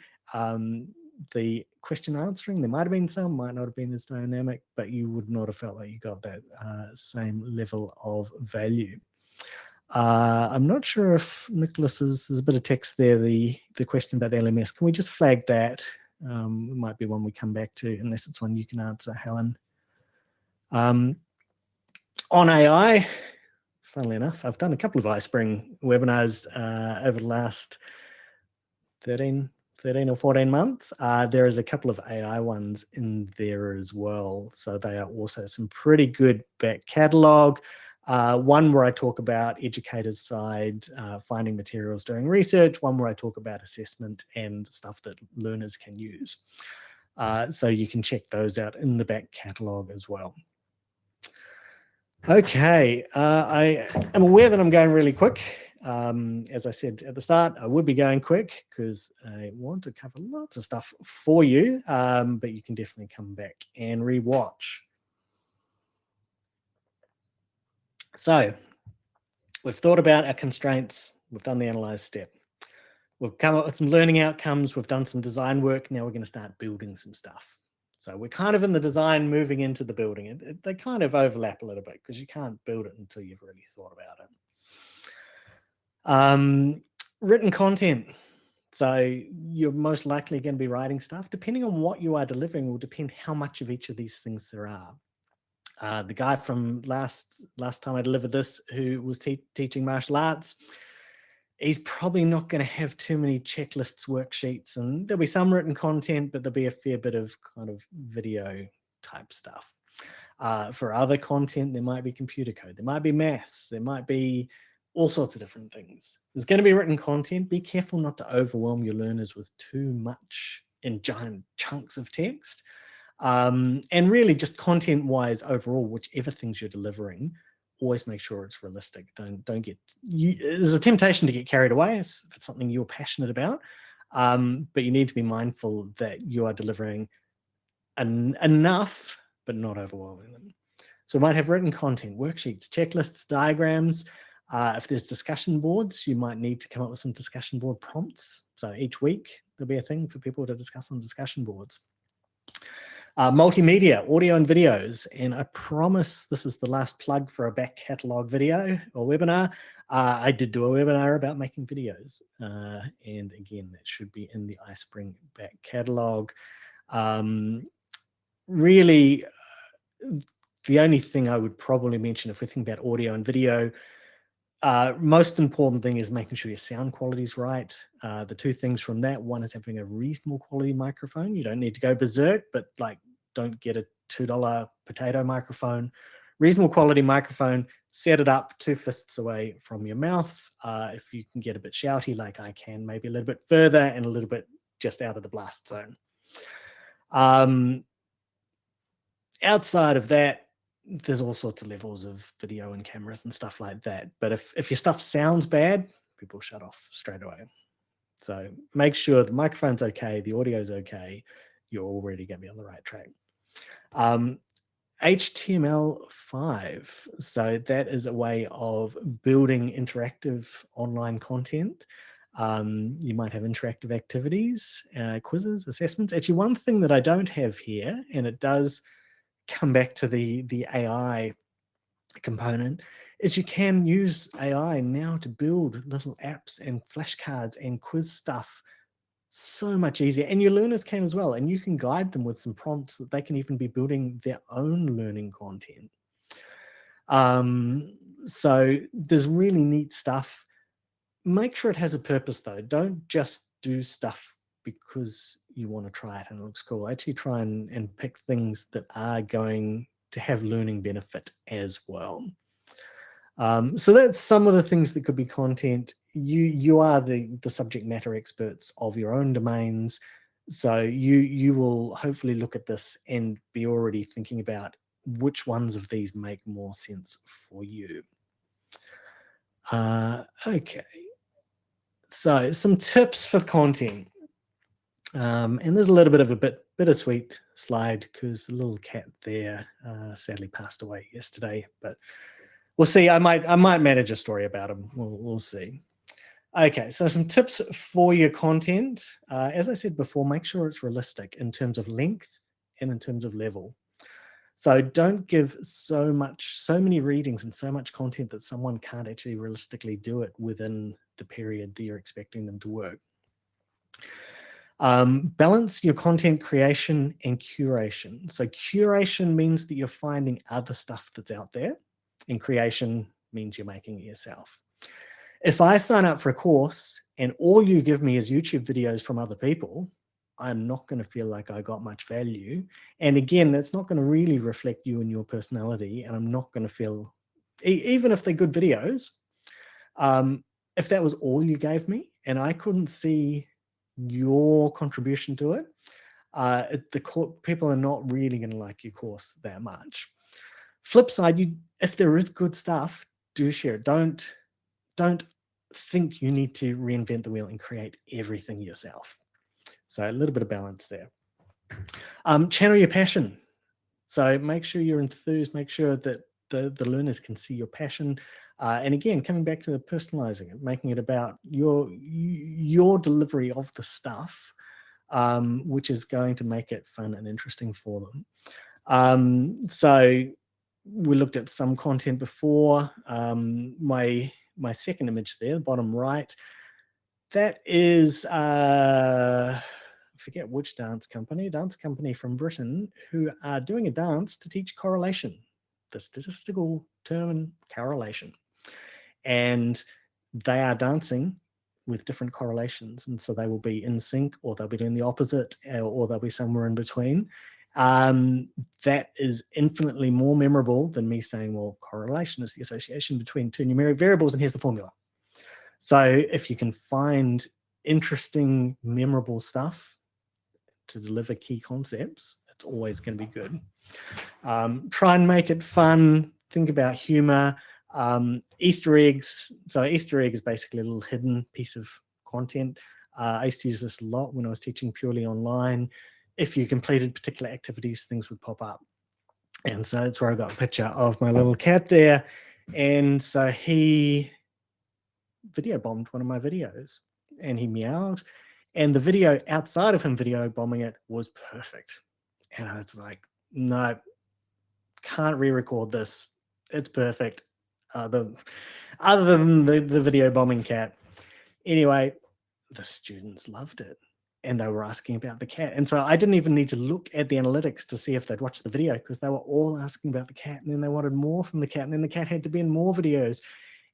The question answering, there might have been some, might not have been as dynamic, but you would not have felt like you got that same level of value. I'm not sure if Nicholas's, there's a bit of text there, the question about the LMS. Can we just flag that? It might be one we come back to, unless it's one you can answer, Helen. On AI, funnily enough, I've done a couple of iSpring webinars over the last 13 or 14 months. There is a couple of AI ones in there as well. So they are also some pretty good back catalogue. One where I talk about educators' side, finding materials during research, one where I talk about assessment and stuff that learners can use. So you can check those out in the back catalogue as well. Okay, I am aware that I'm going really quick. As I said at the start, I would be going quick because I want to cover lots of stuff for you, but you can definitely come back and rewatch. So we've thought about our constraints. We've done the analyze step. We've come up with some learning outcomes. We've done some design work. Now we're going to start building some stuff. So we're kind of in the design, moving into the building. They kind of overlap a little bit because you can't build it until you've really thought about it. Written content. So you're most likely going to be writing stuff. Depending on what you are delivering will depend how much of each of these things there are. The guy from last time I delivered this, who was teaching martial arts, he's probably not going to have too many checklists, worksheets, and there'll be some written content, but there'll be a fair bit of kind of video type stuff. For other content, there might be computer code, there might be maths, there might be all sorts of different things. There's going to be written content. Be careful not to overwhelm your learners with too much in giant chunks of text. And really just content-wise overall, whichever things you're delivering, always make sure it's realistic. Don't get, there's a temptation to get carried away if it's something you're passionate about, but you need to be mindful that you are delivering enough, but not overwhelming them. So we might have written content, worksheets, checklists, diagrams. If there's discussion boards, you might need to come up with some discussion board prompts. So each week there'll be a thing for people to discuss on discussion boards. Multimedia, audio and videos. And I promise this is the last plug for a back catalog video or webinar. I did do a webinar about making videos. And again, that should be in the iSpring back catalog. Really, the only thing I would probably mention if we think about audio and video, most important thing is making sure your sound quality is right. The two things from that, one is having a reasonable quality microphone. You don't need to go berserk, but like don't get a $2 potato microphone. Reasonable quality microphone, set it up 2 fists away from your mouth. If you can get a bit shouty like I can, maybe a little bit further and a little bit just out of the blast zone. Outside of that, there's all sorts of levels of video and cameras and stuff like that. But if your stuff sounds bad, people shut off straight away. So make sure the microphone's okay, the audio's okay, you're already going to be on the right track. HTML5. So that is a way of building interactive online content. You might have interactive activities, quizzes, assessments. Actually, one thing that I don't have here, and it does come back to the AI component, is you can use AI now to build little apps and flashcards and quiz stuff so much easier, and your learners can as well, and you can guide them with some prompts that they can even be building their own learning content. So there's really neat stuff. Make sure it has a purpose though. Don't just do stuff because you want to try it and it looks cool. Actually try and pick things that are going to have learning benefit as well. So that's some of the things that could be content. You are the subject matter experts of your own domains. So you will hopefully look at this and be already thinking about which ones of these make more sense for you. Okay. So some tips for content. And there's a little bit of a bittersweet slide because the little cat there sadly passed away yesterday, but we'll see. I might manage a story about him. We'll see. Okay, so some tips for your content. As I said before, make sure it's realistic in terms of length and in terms of level. So don't give so many readings and so much content that someone can't actually realistically do it within the period that you're expecting them to work. Balance your content creation and curation. So curation means that you're finding other stuff that's out there, and creation means you're making it yourself. If I sign up for a course and all you give me is YouTube videos from other people, I'm not going to feel like I got much value. And again, that's not going to really reflect you and your personality. And I'm not going to feel, even if they're good videos, if that was all you gave me and I couldn't see your contribution to it, people are not really going to like your course that much. Flip side, if there is good stuff, do share it. Don't think you need to reinvent the wheel and create everything yourself. So a little bit of balance there. Channel your passion. So make sure you're enthused, make sure that the learners can see your passion. And again, coming back to the personalizing it, making it about your delivery of the stuff, which is going to make it fun and interesting for them. So we looked at some content before. My second image there, the bottom right, That is, I forget which dance company from Britain, who are doing a dance to teach correlation, the statistical term correlation. And they are dancing with different correlations. And so they will be in sync, or they'll be doing the opposite, or they'll be somewhere in between. That is infinitely more memorable than me saying, well, correlation is the association between two numeric variables, and here's the formula. So if you can find interesting, memorable stuff to deliver key concepts, it's always going to be good. Try and make it fun. Think about humor. Easter eggs. So Easter egg is basically a little hidden piece of content. I used to use this a lot when I was teaching purely online. If you completed particular activities, things would pop up. And so that's where I got a picture of my little cat there. And so he video bombed one of my videos, and he meowed, and the video outside of him video bombing it was perfect. And I was like, no, can't re-record this. It's perfect. Other than the video bombing cat. Anyway, the students loved it, and they were asking about the cat. And so I didn't even need to look at the analytics to see if they'd watched the video, because they were all asking about the cat, and then they wanted more from the cat, and then the cat had to be in more videos.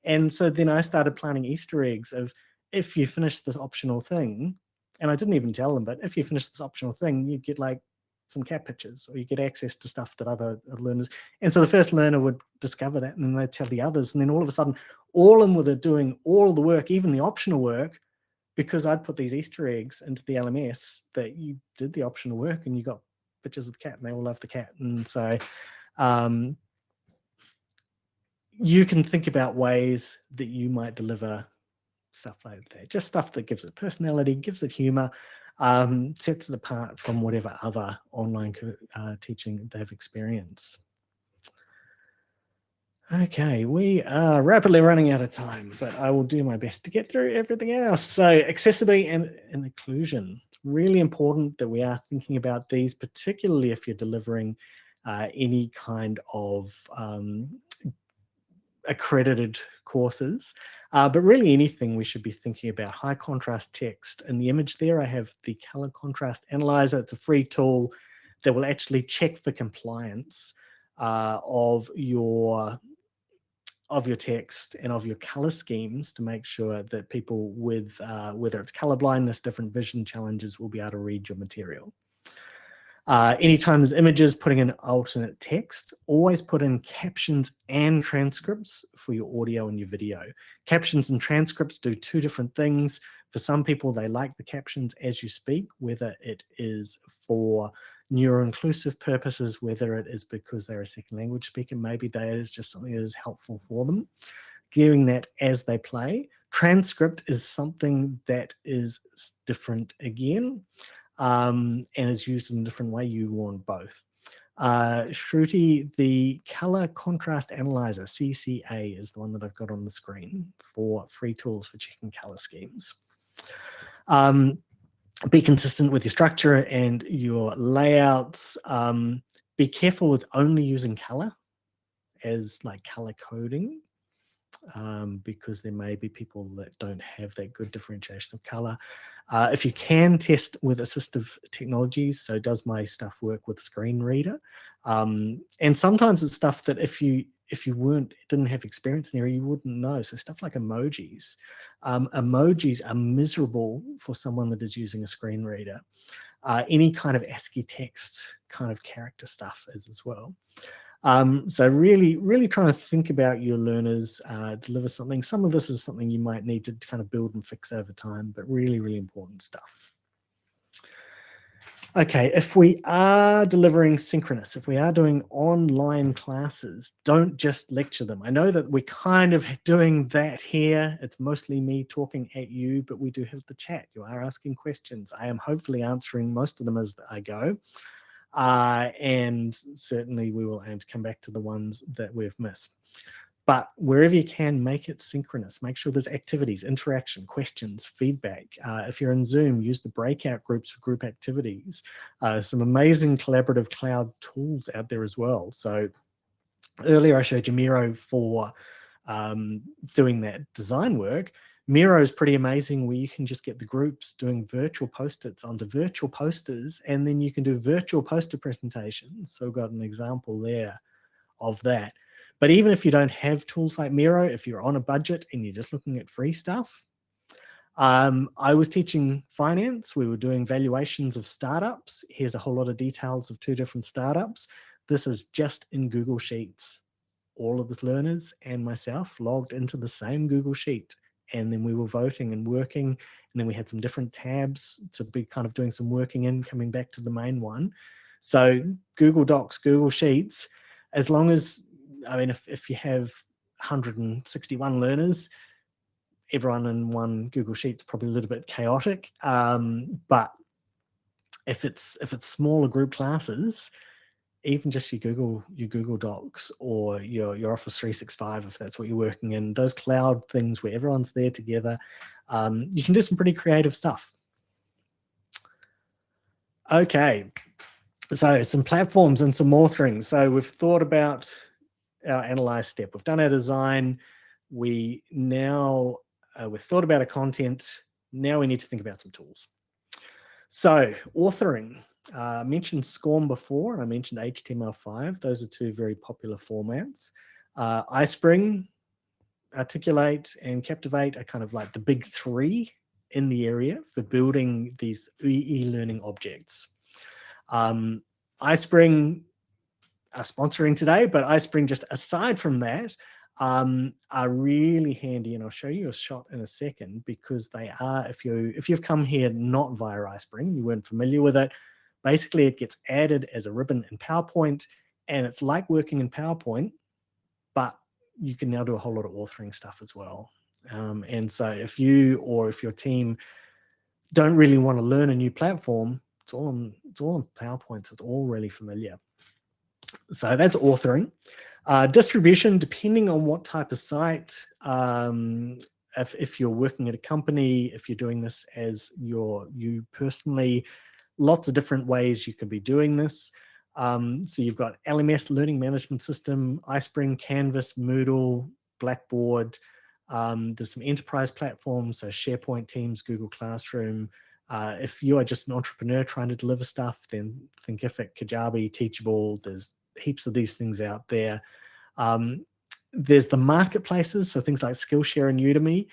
And so then I started planning Easter eggs of, if you finish this optional thing, and I didn't even tell them, but if you finish this optional thing, you get like some cat pictures, or you get access to stuff that other learners. And so the first learner would discover that, and then they'd tell the others. And then all of a sudden, all of them were doing all the work, even the optional work, because I'd put these Easter eggs into the LMS that you did the optional work, and you got pictures of the cat, and they all love the cat. And so you can think about ways that you might deliver stuff like that. Just stuff that gives it personality, gives it humor, sets it apart from whatever other online teaching they've experienced. Okay, we are rapidly running out of time, but I will do my best to get through everything else. So accessibility and inclusion. It's really important that we are thinking about these, particularly if you're delivering any kind of accredited courses, but really anything we should be thinking about. High contrast text. In the image there, I have the color contrast analyzer. It's a free tool that will actually check for compliance of your text and of your color schemes, to make sure that people with whether it's color blindness, different vision challenges, will be able to read your material. Anytime there's images, putting in alternate text, always put in captions and transcripts for your audio and your video. Captions and transcripts do two different things. For some people, they like the captions as you speak, whether it is for neuro-inclusive purposes, whether it is because they're a second language speaker, maybe that is just something that is helpful for them. Giving that as they play. Transcript is something that is different again. And is used in a different way. You want both. Shruti, the color contrast analyzer, CCA, is the one that I've got on the screen for free tools for checking color schemes. Be consistent with your structure and your layouts. Be careful with only using color as like color coding. Because there may be people that don't have that good differentiation of color. If you can, test with assistive technologies. So does my stuff work with screen reader? And sometimes it's stuff that if you didn't have experience in there, you wouldn't know. So stuff like emojis. Emojis are miserable for someone that is using a screen reader. Any kind of ASCII text kind of character stuff is as well. So really trying to think about your learners, deliver something. Some of this is something you might need to kind of build and fix over time, but really important stuff. Okay, if we are delivering synchronous, if we are doing online classes, don't just lecture them. I know that we're kind of doing that here. It's mostly me talking at you, but we do have the chat. You are asking questions. I am hopefully answering most of them as I go. And certainly we will aim to come back to the ones that we've missed. But wherever you can, make it synchronous. Make sure there's activities, interaction, questions, feedback. If you're in Zoom, use the breakout groups for group activities. Some amazing collaborative cloud tools out there as well. So earlier I showed you Miro for doing that design work. Miro is pretty amazing, where you can just get the groups doing virtual post-its onto virtual posters, and then you can do virtual poster presentations. So we've got an example there of that. But even if you don't have tools like Miro, if you're on a budget and you're just looking at free stuff, I was teaching finance. We were doing valuations of startups. Here's a whole lot of details of 2 different startups. This is just in Google Sheets. All of the learners and myself logged into the same Google Sheet. And then we were voting and working. And then we had some different tabs to be kind of doing some working in, coming back to the main one. So Google Docs, Google Sheets, as long as, I mean, if you have 161 learners, everyone in one Google Sheet's probably a little bit chaotic. But if it's smaller group classes, even just your Google Docs or your Office 365, if that's what you're working in, those cloud things where everyone's there together, you can do some pretty creative stuff. Okay, so some platforms and some authoring. So we've thought about our analyze step. We've done our design. We've thought about our content. Now we need to think about some tools. So authoring. I mentioned SCORM before, and I mentioned HTML5. Those are 2 very popular formats. iSpring, Articulate, and Captivate are kind of like the big 3 in the area for building these e-learning objects. iSpring are sponsoring today, but iSpring, just aside from that, are really handy, and I'll show you a shot in a second, because they are, if you've come here not via iSpring, you weren't familiar with it, basically it gets added as a ribbon in PowerPoint, and it's like working in PowerPoint, but you can now do a whole lot of authoring stuff as well. And so if you or if your team don't really want to learn a new platform, it's all on PowerPoint, so it's all really familiar. So that's authoring. Distribution, depending on what type of site, if you're working at a company, if you're doing this as you personally, lots of different ways you could be doing this. So you've got LMS, Learning Management System, iSpring, Canvas, Moodle, Blackboard. There's some enterprise platforms, so SharePoint, Teams, Google Classroom. If you are just an entrepreneur trying to deliver stuff, then Thinkific, Kajabi, Teachable. There's heaps of these things out there. There's the marketplaces, so things like Skillshare and Udemy.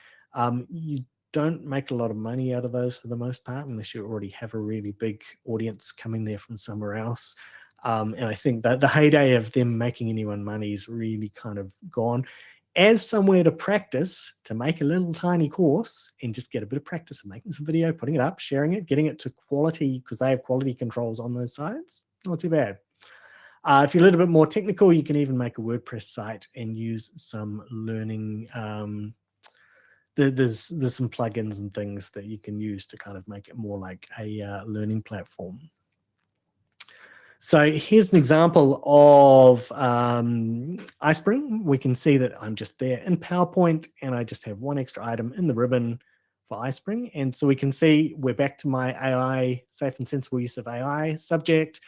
You don't make a lot of money out of those for the most part, unless you already have a really big audience coming there from somewhere else. And I think that the heyday of them making anyone money is really kind of gone. As somewhere to practice, to make a little tiny course and just get a bit of practice of making some video, putting it up, sharing it, getting it to quality, because they have quality controls on those sites, not too bad. If you're a little bit more technical, you can even make a WordPress site and use some learning. There's some plugins and things that you can use to kind of make it more like a learning platform. So here's an example of iSpring. We can see that I'm just there in PowerPoint, and I just have one extra item in the ribbon for iSpring. And so we can see we're back to my AI, safe and sensible use of AI subject.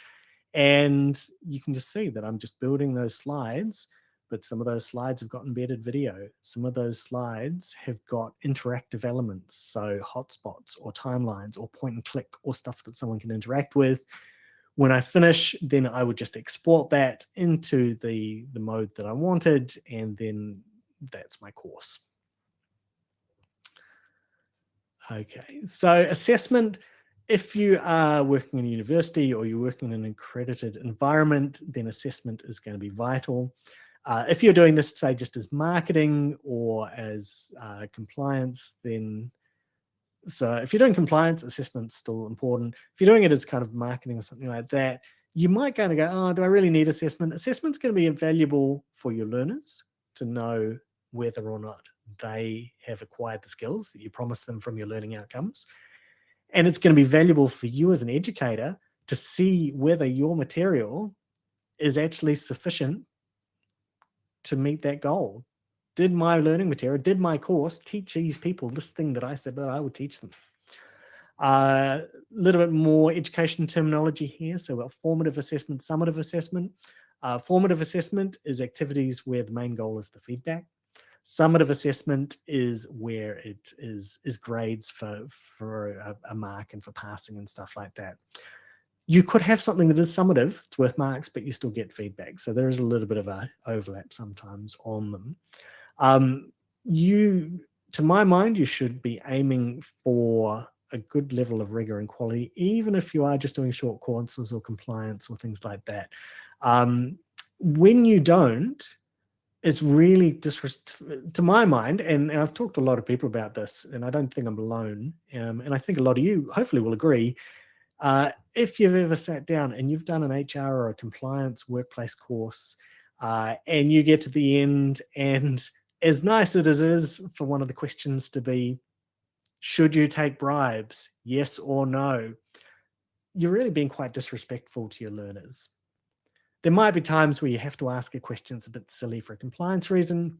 And you can just see that I'm just building those slides, but some of those slides have got embedded video. Some of those slides have got interactive elements, so hotspots or timelines or point and click or stuff that someone can interact with. When I finish, then I would just export that into the mode that I wanted, and then that's my course. Okay, so assessment. If you are working in a university or you're working in an accredited environment, then assessment is going to be vital. If you're doing this, say, just as marketing or as compliance, then so if you're doing compliance, assessment's still important. If you're doing it as kind of marketing or something like that, you might kind of go, oh, do I really need assessment? Assessment's going to be invaluable for your learners to know whether or not they have acquired the skills that you promised them from your learning outcomes. And it's going to be valuable for you as an educator to see whether your material is actually sufficient to meet that goal. Did my learning material, did my course teach these people this thing that I said that I would teach them? A little bit more education terminology here. So we've got formative assessment, summative assessment. Formative assessment is activities where the main goal is the feedback. Summative assessment is where it is grades for a mark and for passing and stuff like that. You could have something that is summative, it's worth marks, but you still get feedback. So there is a little bit of a overlap sometimes on them. To my mind, you should be aiming for a good level of rigor and quality, even if you are just doing short courses or compliance or things like that. When you don't, it's really to my mind, and I've talked to a lot of people about this, and I don't think I'm alone, and I think a lot of you hopefully will agree. If you've ever sat down and you've done an HR or a compliance workplace course, and you get to the end, and as nice as it is for one of the questions to be, should you take bribes? Yes or no? You're really being quite disrespectful to your learners. There might be times where you have to ask a question that's a bit silly for a compliance reason,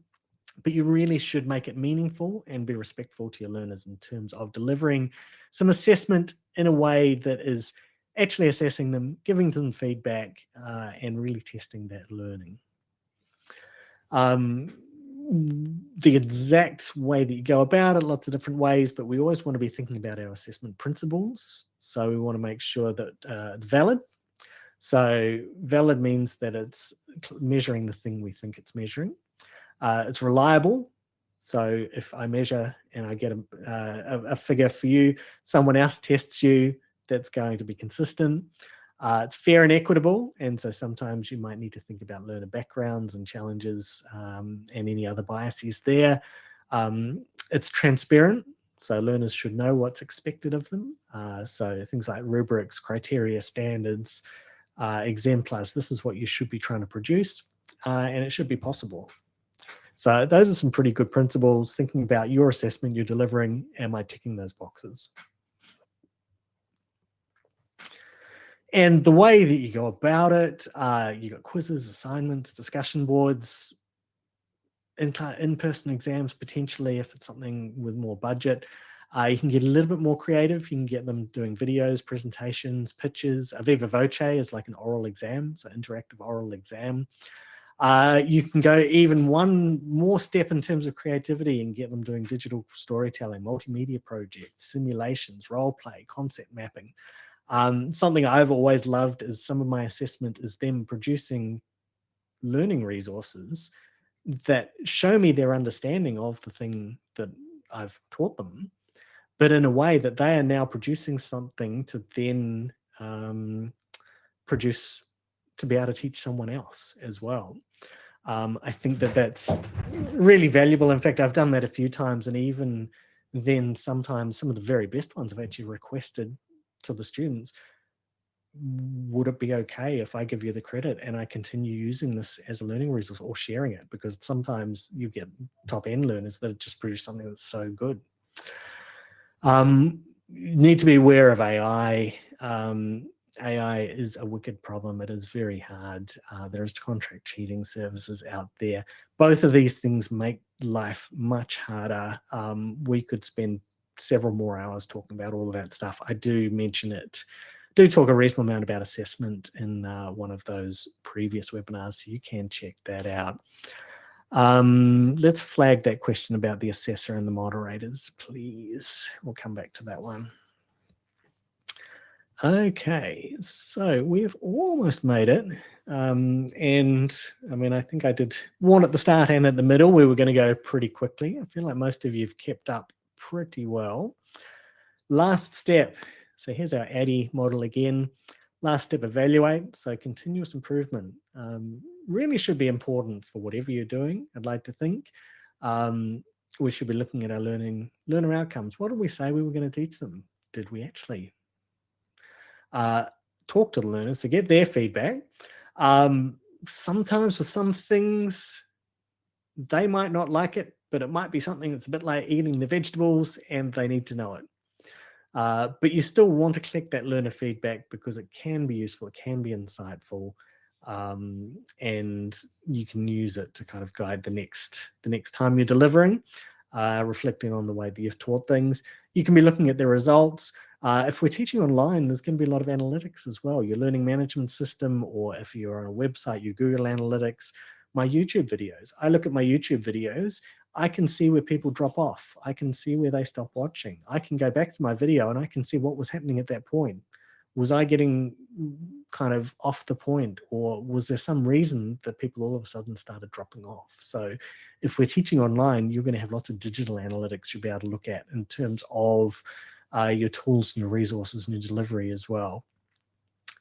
but you really should make it meaningful and be respectful to your learners in terms of delivering some assessment in a way that is actually assessing them, giving them feedback, and really testing that learning. The exact way that you go about it, lots of different ways, but we always want to be thinking about our assessment principles. So we want to make sure that it's valid. So valid means that it's measuring the thing we think it's measuring. It's reliable. So if I measure and I get a figure for you, someone else tests you, that's going to be consistent. It's fair and equitable. And so sometimes you might need to think about learner backgrounds and challenges and any other biases there. It's transparent. So learners should know what's expected of them. So things like rubrics, criteria, standards, exemplars, this is what you should be trying to produce, and it should be possible. So those are some pretty good principles, thinking about your assessment you're delivering, am I ticking those boxes? And the way that you go about it, you got quizzes, assignments, discussion boards, in-person exams potentially if it's something with more budget. You can get a little bit more creative. You can get them doing videos, presentations, pitches. Viva Voce is like an oral exam, so interactive oral exam. You can go even one more step in terms of creativity and get them doing digital storytelling, multimedia projects, simulations, role play, concept mapping. Something I've always loved is some of my assessment is them producing learning resources that show me their understanding of the thing that I've taught them, but in a way that they are now producing something to then produce to be able to teach someone else as well. I think that that's really valuable. In fact, I've done that a few times, and even then sometimes some of the very best ones have actually requested to the students, would it be okay if I give you the credit and I continue using this as a learning resource or sharing it? Because sometimes you get top end learners that just produce something that's so good. You need to be aware of AI. AI is a wicked problem. It is very hard. There's contract cheating services out there. Both of these things make life much harder. We could spend several more hours talking about all of that stuff. I do mention it, do talk a reasonable amount about assessment in one of those previous webinars, so you can check that out. Let's flag that question about the assessor and the moderators, please. We'll come back to that one. Okay, so we've almost made it. And I mean, I think I did warn at the start and at the middle, we were going to go pretty quickly. I feel like most of you have kept up pretty well. Last step. So here's our ADDIE model again. Last step, evaluate. So continuous improvement really should be important for whatever you're doing, I'd like to think. We should be looking at our learner outcomes. What did we say we were going to teach them? Did we actually? Talk to the learners to get their feedback. Sometimes for some things, they might not like it, but it might be something that's a bit like eating the vegetables and they need to know it. But you still want to collect that learner feedback because it can be useful, it can be insightful, and you can use it to kind of guide the next time you're delivering, reflecting on the way that you've taught things. You can be looking at the results. If we're teaching online, there's going to be a lot of analytics as well. Your learning management system, or if you're on a website, your Google Analytics, my YouTube videos. I look at my YouTube videos. I can see where people drop off. I can see where they stop watching. I can go back to my video and I can see what was happening at that point. Was I getting kind of off the point, or was there some reason that people all of a sudden started dropping off? So if we're teaching online, you're going to have lots of digital analytics you'll be able to look at in terms of your tools and your resources and your delivery as well.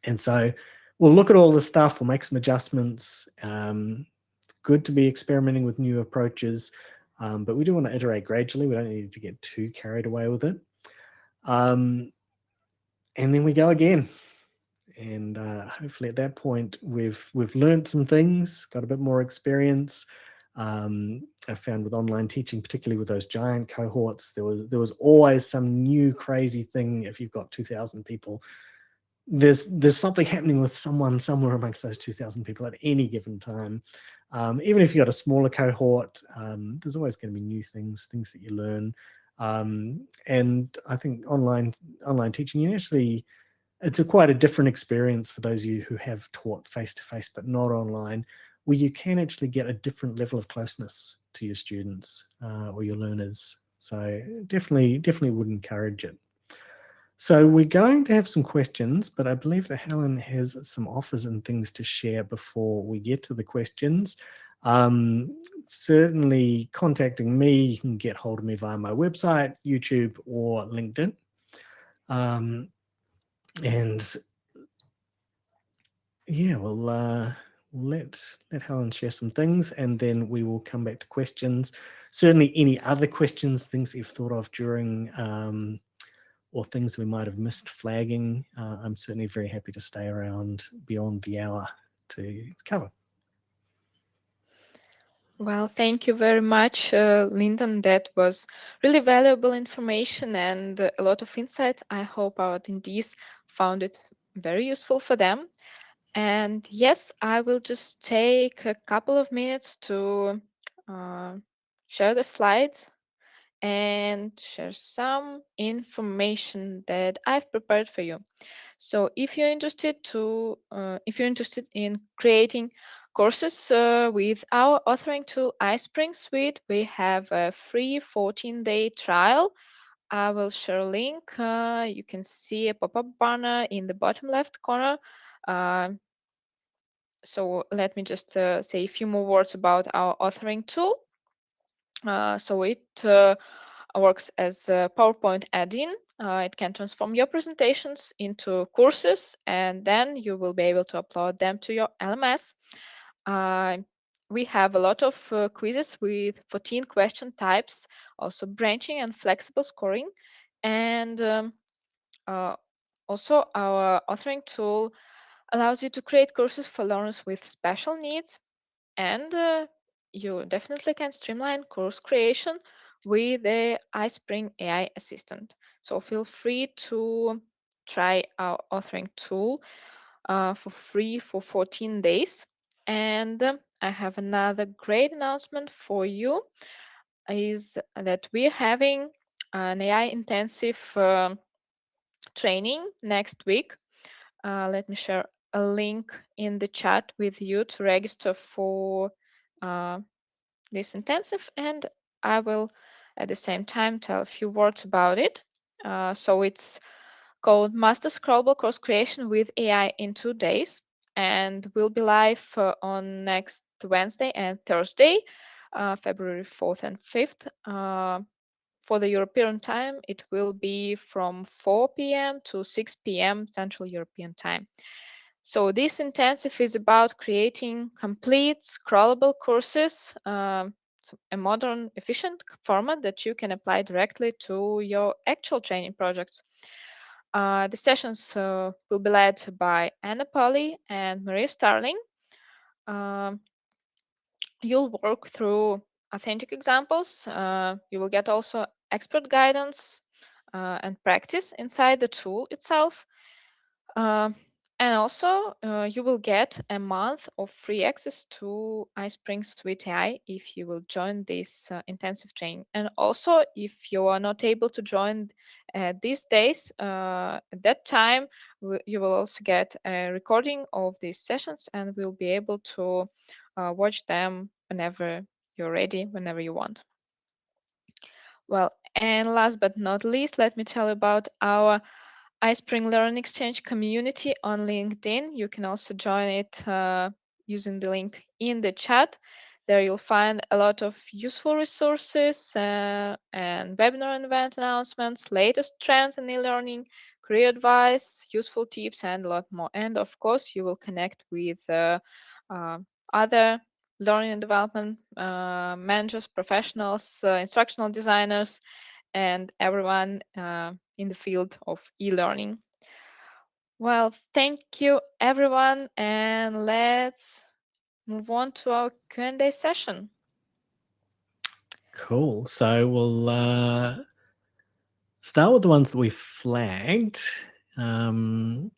And so we'll look at all this stuff, we'll make some adjustments. It's good to be experimenting with new approaches, but we do want to iterate gradually. We don't need to get too carried away with it. And then we go again. And hopefully at that point we've learned some things, got a bit more experience. I found with online teaching, particularly with those giant cohorts, there was always some new crazy thing. If you've got 2,000 people, there's something happening with someone somewhere amongst those 2,000 people at any given time. Even if you've got a smaller cohort, there's always going to be new things that you learn. And I think online teaching, you actually, it's quite a different experience for those of you who have taught face-to-face but not online, where you can actually get a different level of closeness to your students or your learners. So definitely would encourage it. So we're going to have some questions, but I believe that Helen has some offers and things to share before we get to the questions. Certainly contacting me, you can get hold of me via my website, YouTube, or LinkedIn. And yeah, we'll let Helen share some things, and then we will come back to questions. Certainly any other questions, things that you've thought of during or things we might have missed flagging, I'm certainly very happy to stay around beyond the hour to cover. Well, thank you very much, Lyndon. That was really valuable information and a lot of insights. I hope our attendees found it very useful for them. And yes, I will just take a couple of minutes to share the slides and share some information that I've prepared for you. So if you're interested in creating courses with our authoring tool iSpring Suite, we have a free 14-day trial. I will share a link. You can see a pop-up banner in the bottom left corner. So let me just say a few more words about our authoring tool. So it works as a PowerPoint add-in. It can transform your presentations into courses, and then you will be able to upload them to your LMS. We have a lot of quizzes with 14 question types, also branching and flexible scoring. And uh, also our authoring tool allows you to create courses for learners with special needs, and you definitely can streamline course creation with the iSpring AI assistant. So feel free to try our authoring tool for free for 14 days. And I have another great announcement for you, is that we're having an AI intensive training next week. Let me share a link in the chat with you to register for uh, this intensive, and I will at the same time tell a few words about it. So it's called Master Scrollable Course Creation with AI in 2 days, and will be live on next Wednesday and Thursday, February 4th and 5th. For the European time, it will be from 4 p.m. to 6 p.m. Central European time. So this intensive is about creating complete scrollable courses, a modern, efficient format that you can apply directly to your actual training projects. The sessions will be led by Anna Polly and Maria Starling. Um, you'll work through authentic examples. You will get also expert guidance and practice inside the tool itself. Uh, and also, you will get a month of free access to iSpring Suite AI if you will join this intensive training. And also, if you are not able to join these days, at that time, you will also get a recording of these sessions and will be able to watch them whenever you're ready, whenever you want. Well, and last but not least, let me tell you about our iSpring Learn Exchange community on LinkedIn. You can also join it using the link in the chat. There you'll find a lot of useful resources and webinar and event announcements, latest trends in e-learning, career advice, useful tips, and a lot more. And of course, you will connect with uh, other learning and development managers, professionals, instructional designers, and everyone in the field of e-learning. Well, thank you everyone, and let's move on to our Q&A session. Cool. So we'll start with the ones that we flagged. So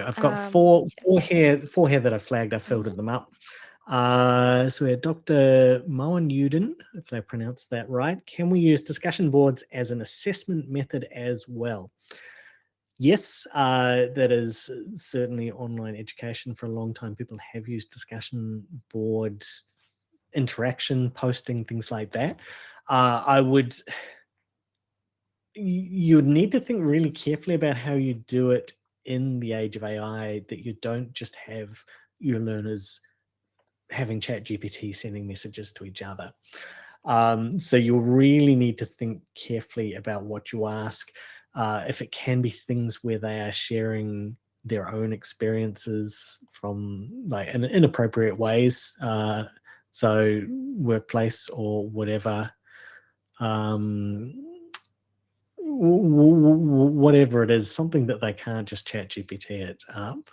I've got four here that I flagged. I filtered them up. So we had Dr. Mohan Yudin, if I pronounced that right. Can we use discussion boards as an assessment method as well? Yes, that is certainly online education. For a long time, people have used discussion boards, interaction, posting, things like that. You would need to think really carefully about how you do it in the age of AI, that you don't just have your learners having chat GPT sending messages to each other. So you'll really need to think carefully about what you ask. If it can be things where they are sharing their own experiences from like in inappropriate ways, so workplace or whatever, whatever it is, something that they can't just chat GPT it up.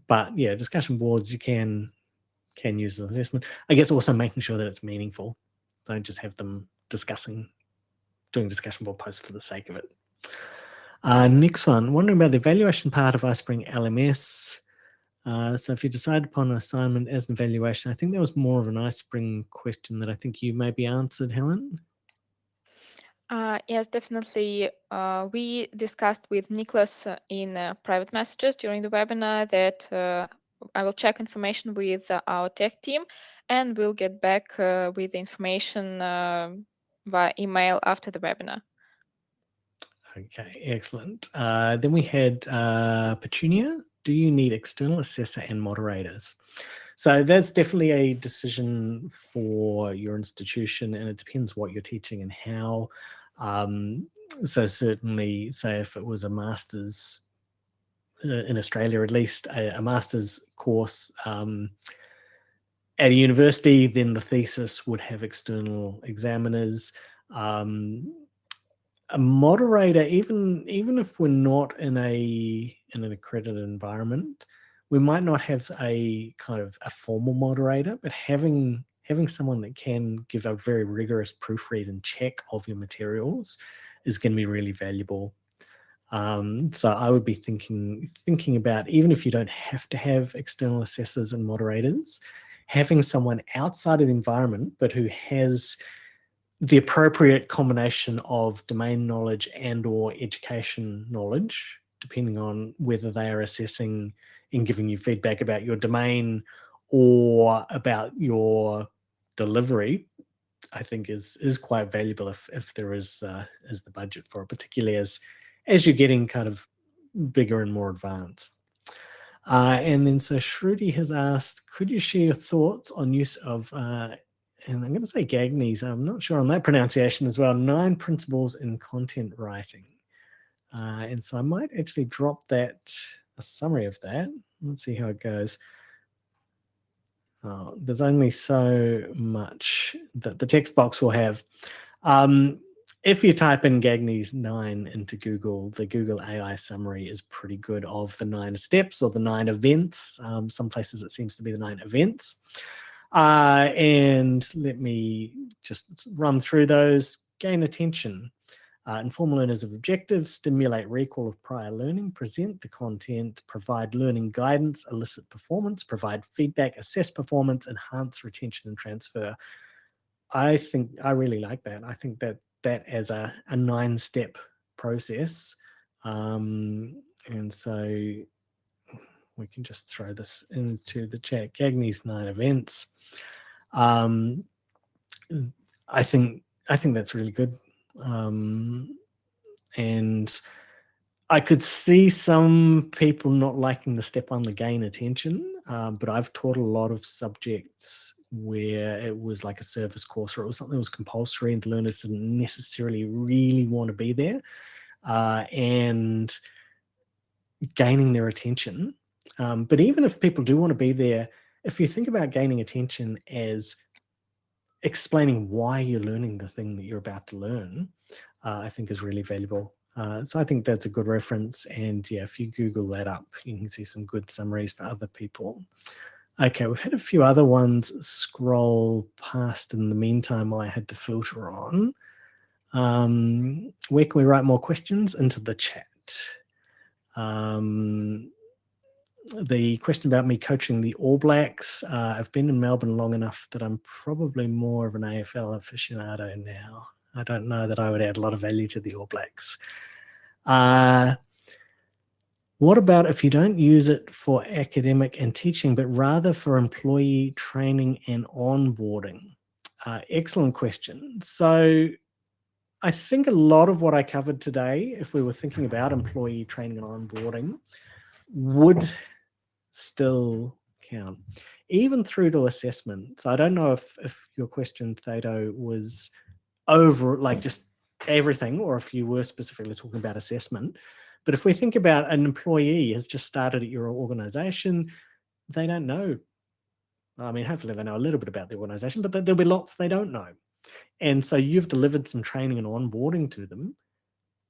But yeah, discussion boards you can use as assessment. I guess also making sure that it's meaningful. Don't just have them doing discussion board posts for the sake of it. Next one, wondering about the evaluation part of iSpring LMS. So if you decide upon an assignment as an evaluation, I think that was more of an iSpring question that I think you maybe answered, Helen. Yes, definitely. We discussed with Nicholas in private messages during the webinar that I will check information with our tech team, and we'll get back with information via email after the webinar. Okay, excellent. Then we had Petunia. Do you need external assessor and moderators? So that's definitely a decision for your institution, and it depends what you're teaching and how. So certainly, say if it was a master's in Australia, at least a master's course at a university, then the thesis would have external examiners. A moderator, even if we're not in an accredited environment, we might not have a kind of a formal moderator, but having someone that can give a very rigorous proofread and check of your materials is going to be really valuable. So I would be thinking about, even if you don't have to have external assessors and moderators, having someone outside of the environment but who has the appropriate combination of domain knowledge and or education knowledge, depending on whether they are assessing and giving you feedback about your domain or about your delivery, I think is quite valuable if there is the budget for it, particularly as you're getting kind of bigger and more advanced. And then so Shruti has asked, could you share your thoughts on use of and I'm going to say Gagnes, I'm not sure on that pronunciation as well, 9 principles in content writing. And so I might actually drop a summary of that. Let's see how it goes. Oh, there's only so much that the text box will have. If you type in Gagnes 9 into Google, the Google AI summary is pretty good of the 9 steps or the 9 events. Some places it seems to be the 9 events. And let me just run through those. Gain attention. Inform learners of objectives, stimulate recall of prior learning, present the content, provide learning guidance, elicit performance, provide feedback, assess performance, enhance retention and transfer. I think I really like that. I think that as a 9-step process. And so we can just throw this into the chat. Gagnes 9 events. I think that's really good. And I could see some people not liking the step on the gain attention, but I've taught a lot of subjects where it was like a service course or it was something that was compulsory and the learners didn't necessarily really want to be there, and gaining their attention. But even if people do want to be there, if you think about gaining attention as explaining why you're learning the thing that you're about to learn, I think is really valuable. So I think that's a good reference. And yeah, if you Google that up, you can see some good summaries for other people. Okay, we've had a few other ones scroll past in the meantime while I had the filter on. Where can we write more questions? Into the chat. The question about me coaching the All Blacks. I've been in Melbourne long enough that I'm probably more of an AFL aficionado now. I don't know that I would add a lot of value to the All Blacks. What about if you don't use it for academic and teaching, but rather for employee training and onboarding? Excellent question. So I think a lot of what I covered today, if we were thinking about employee training and onboarding, would still count, even through to assessment. So I don't know if your question, Thato, was over like just everything, or if you were specifically talking about assessment. But if we think about an employee has just started at your organization, they don't know. I mean, hopefully they know a little bit about the organization, but there'll be lots they don't know. And so you've delivered some training and onboarding to them.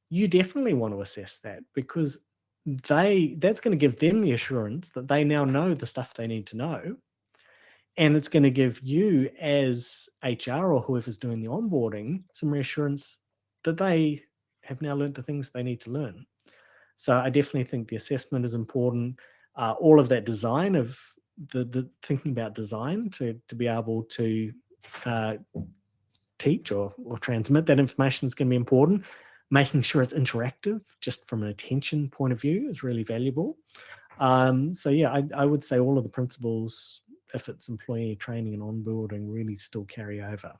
You definitely want to assess that because that's going to give them the assurance that they now know the stuff they need to know. And it's going to give you as HR or whoever's doing the onboarding some reassurance that they have now learned the things they need to learn. So I definitely think the assessment is important. All of that design of the thinking about design to be able to teach or transmit that information is going to be important. Making sure it's interactive, just from an attention point of view, is really valuable. So yeah, I would say all of the principles, if it's employee training and onboarding, really still carry over.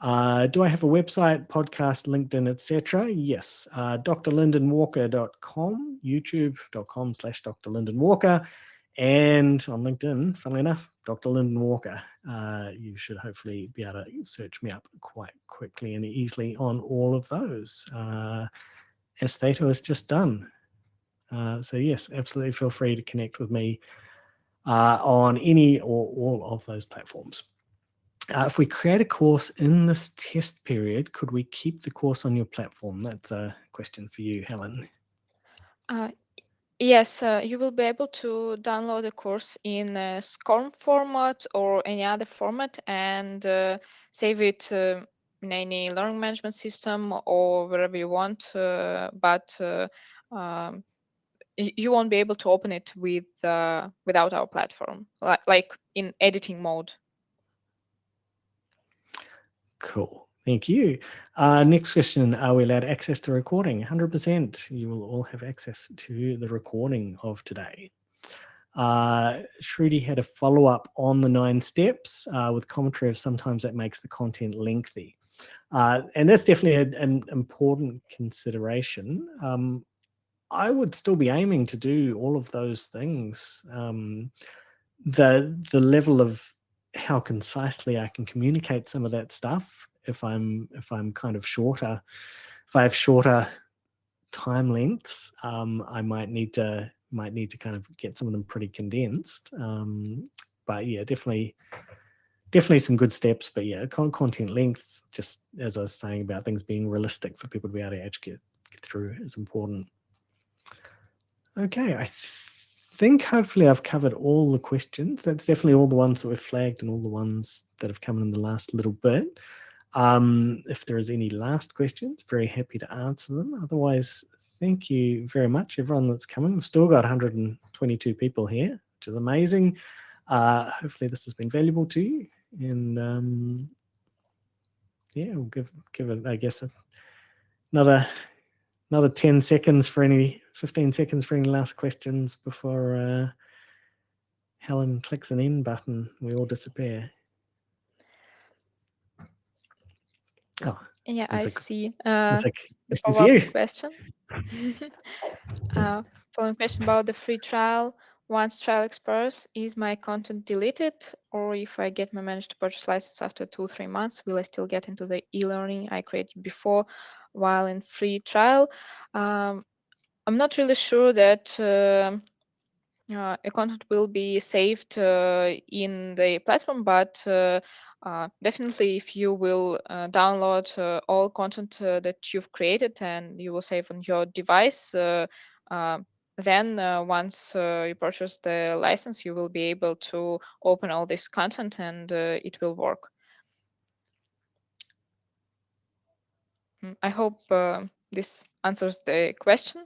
Do I have a website, podcast, LinkedIn, etc.? Yes. drlyndonwalker.com, youtube.com/Dr. Lyndon Walker, and on LinkedIn, funnily enough, Dr. Lyndon Walker. You should hopefully be able to search me up quite quickly and easily on all of those, as Thato has just done. So yes, absolutely feel free to connect with me on any or all of those platforms. If we create a course in this test period, could we keep the course on your platform? That's a question for you, Helen. Yes, you will be able to download the course in a SCORM format or any other format and save it in any learning management system or wherever you want, but you won't be able to open it without our platform, like in editing mode. Cool. Thank you. Next question. Are we allowed access to recording? 100%. You will all have access to the recording of today. Shruti had a follow-up on the 9 steps with commentary of sometimes that makes the content lengthy. And that's definitely an important consideration. I would still be aiming to do all of those things. The level of how concisely I can communicate some of that stuff, if I'm kind of shorter, if I have shorter time lengths, I might need to kind of get some of them pretty condensed. But yeah, definitely some good steps. But yeah, content length, just as I was saying about things being realistic for people to be able to actually get through, is important. Okay, I think hopefully I've covered all the questions. That's definitely all the ones that we've flagged and all the ones that have come in the last little bit. If there is any last questions, very happy to answer them. Otherwise, thank you very much, everyone that's coming. We've still got 122 people here, which is amazing. Hopefully this has been valuable to you. And yeah, we'll give it, I guess, another 10 seconds for any, 15 seconds for any last questions before Helen clicks an end button. We all disappear. Oh, Yeah, I looks like see. looks like The question for follow-up you. question. uh, Following question about the free trial. Once trial expires, is my content deleted? Or if I get my managed to purchase license after 2-3 months, will I still get into the e-learning I created before while in free trial? I'm not really sure that a content will be saved in the platform, but definitely if you will download all content that you've created and you will save on your device, uh, then once you purchase the license, you will be able to open all this content and it will work. I hope this answers the question.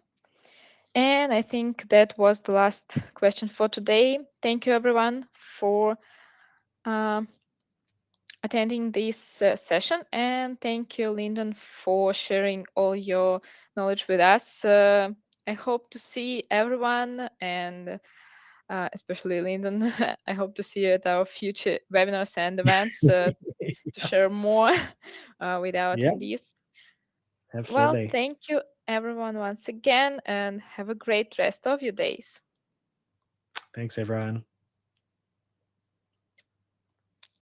And I think that was the last question for today. Thank you, everyone, for um, attending this session. And thank you, Lyndon, for sharing all your knowledge with us. I hope to see everyone and especially Lyndon. I hope to see you at our future webinars and events to share more with our Yeah, attendees. Well, absolutely. thank you, everyone, once again, and have a great rest of your days. Thanks, everyone.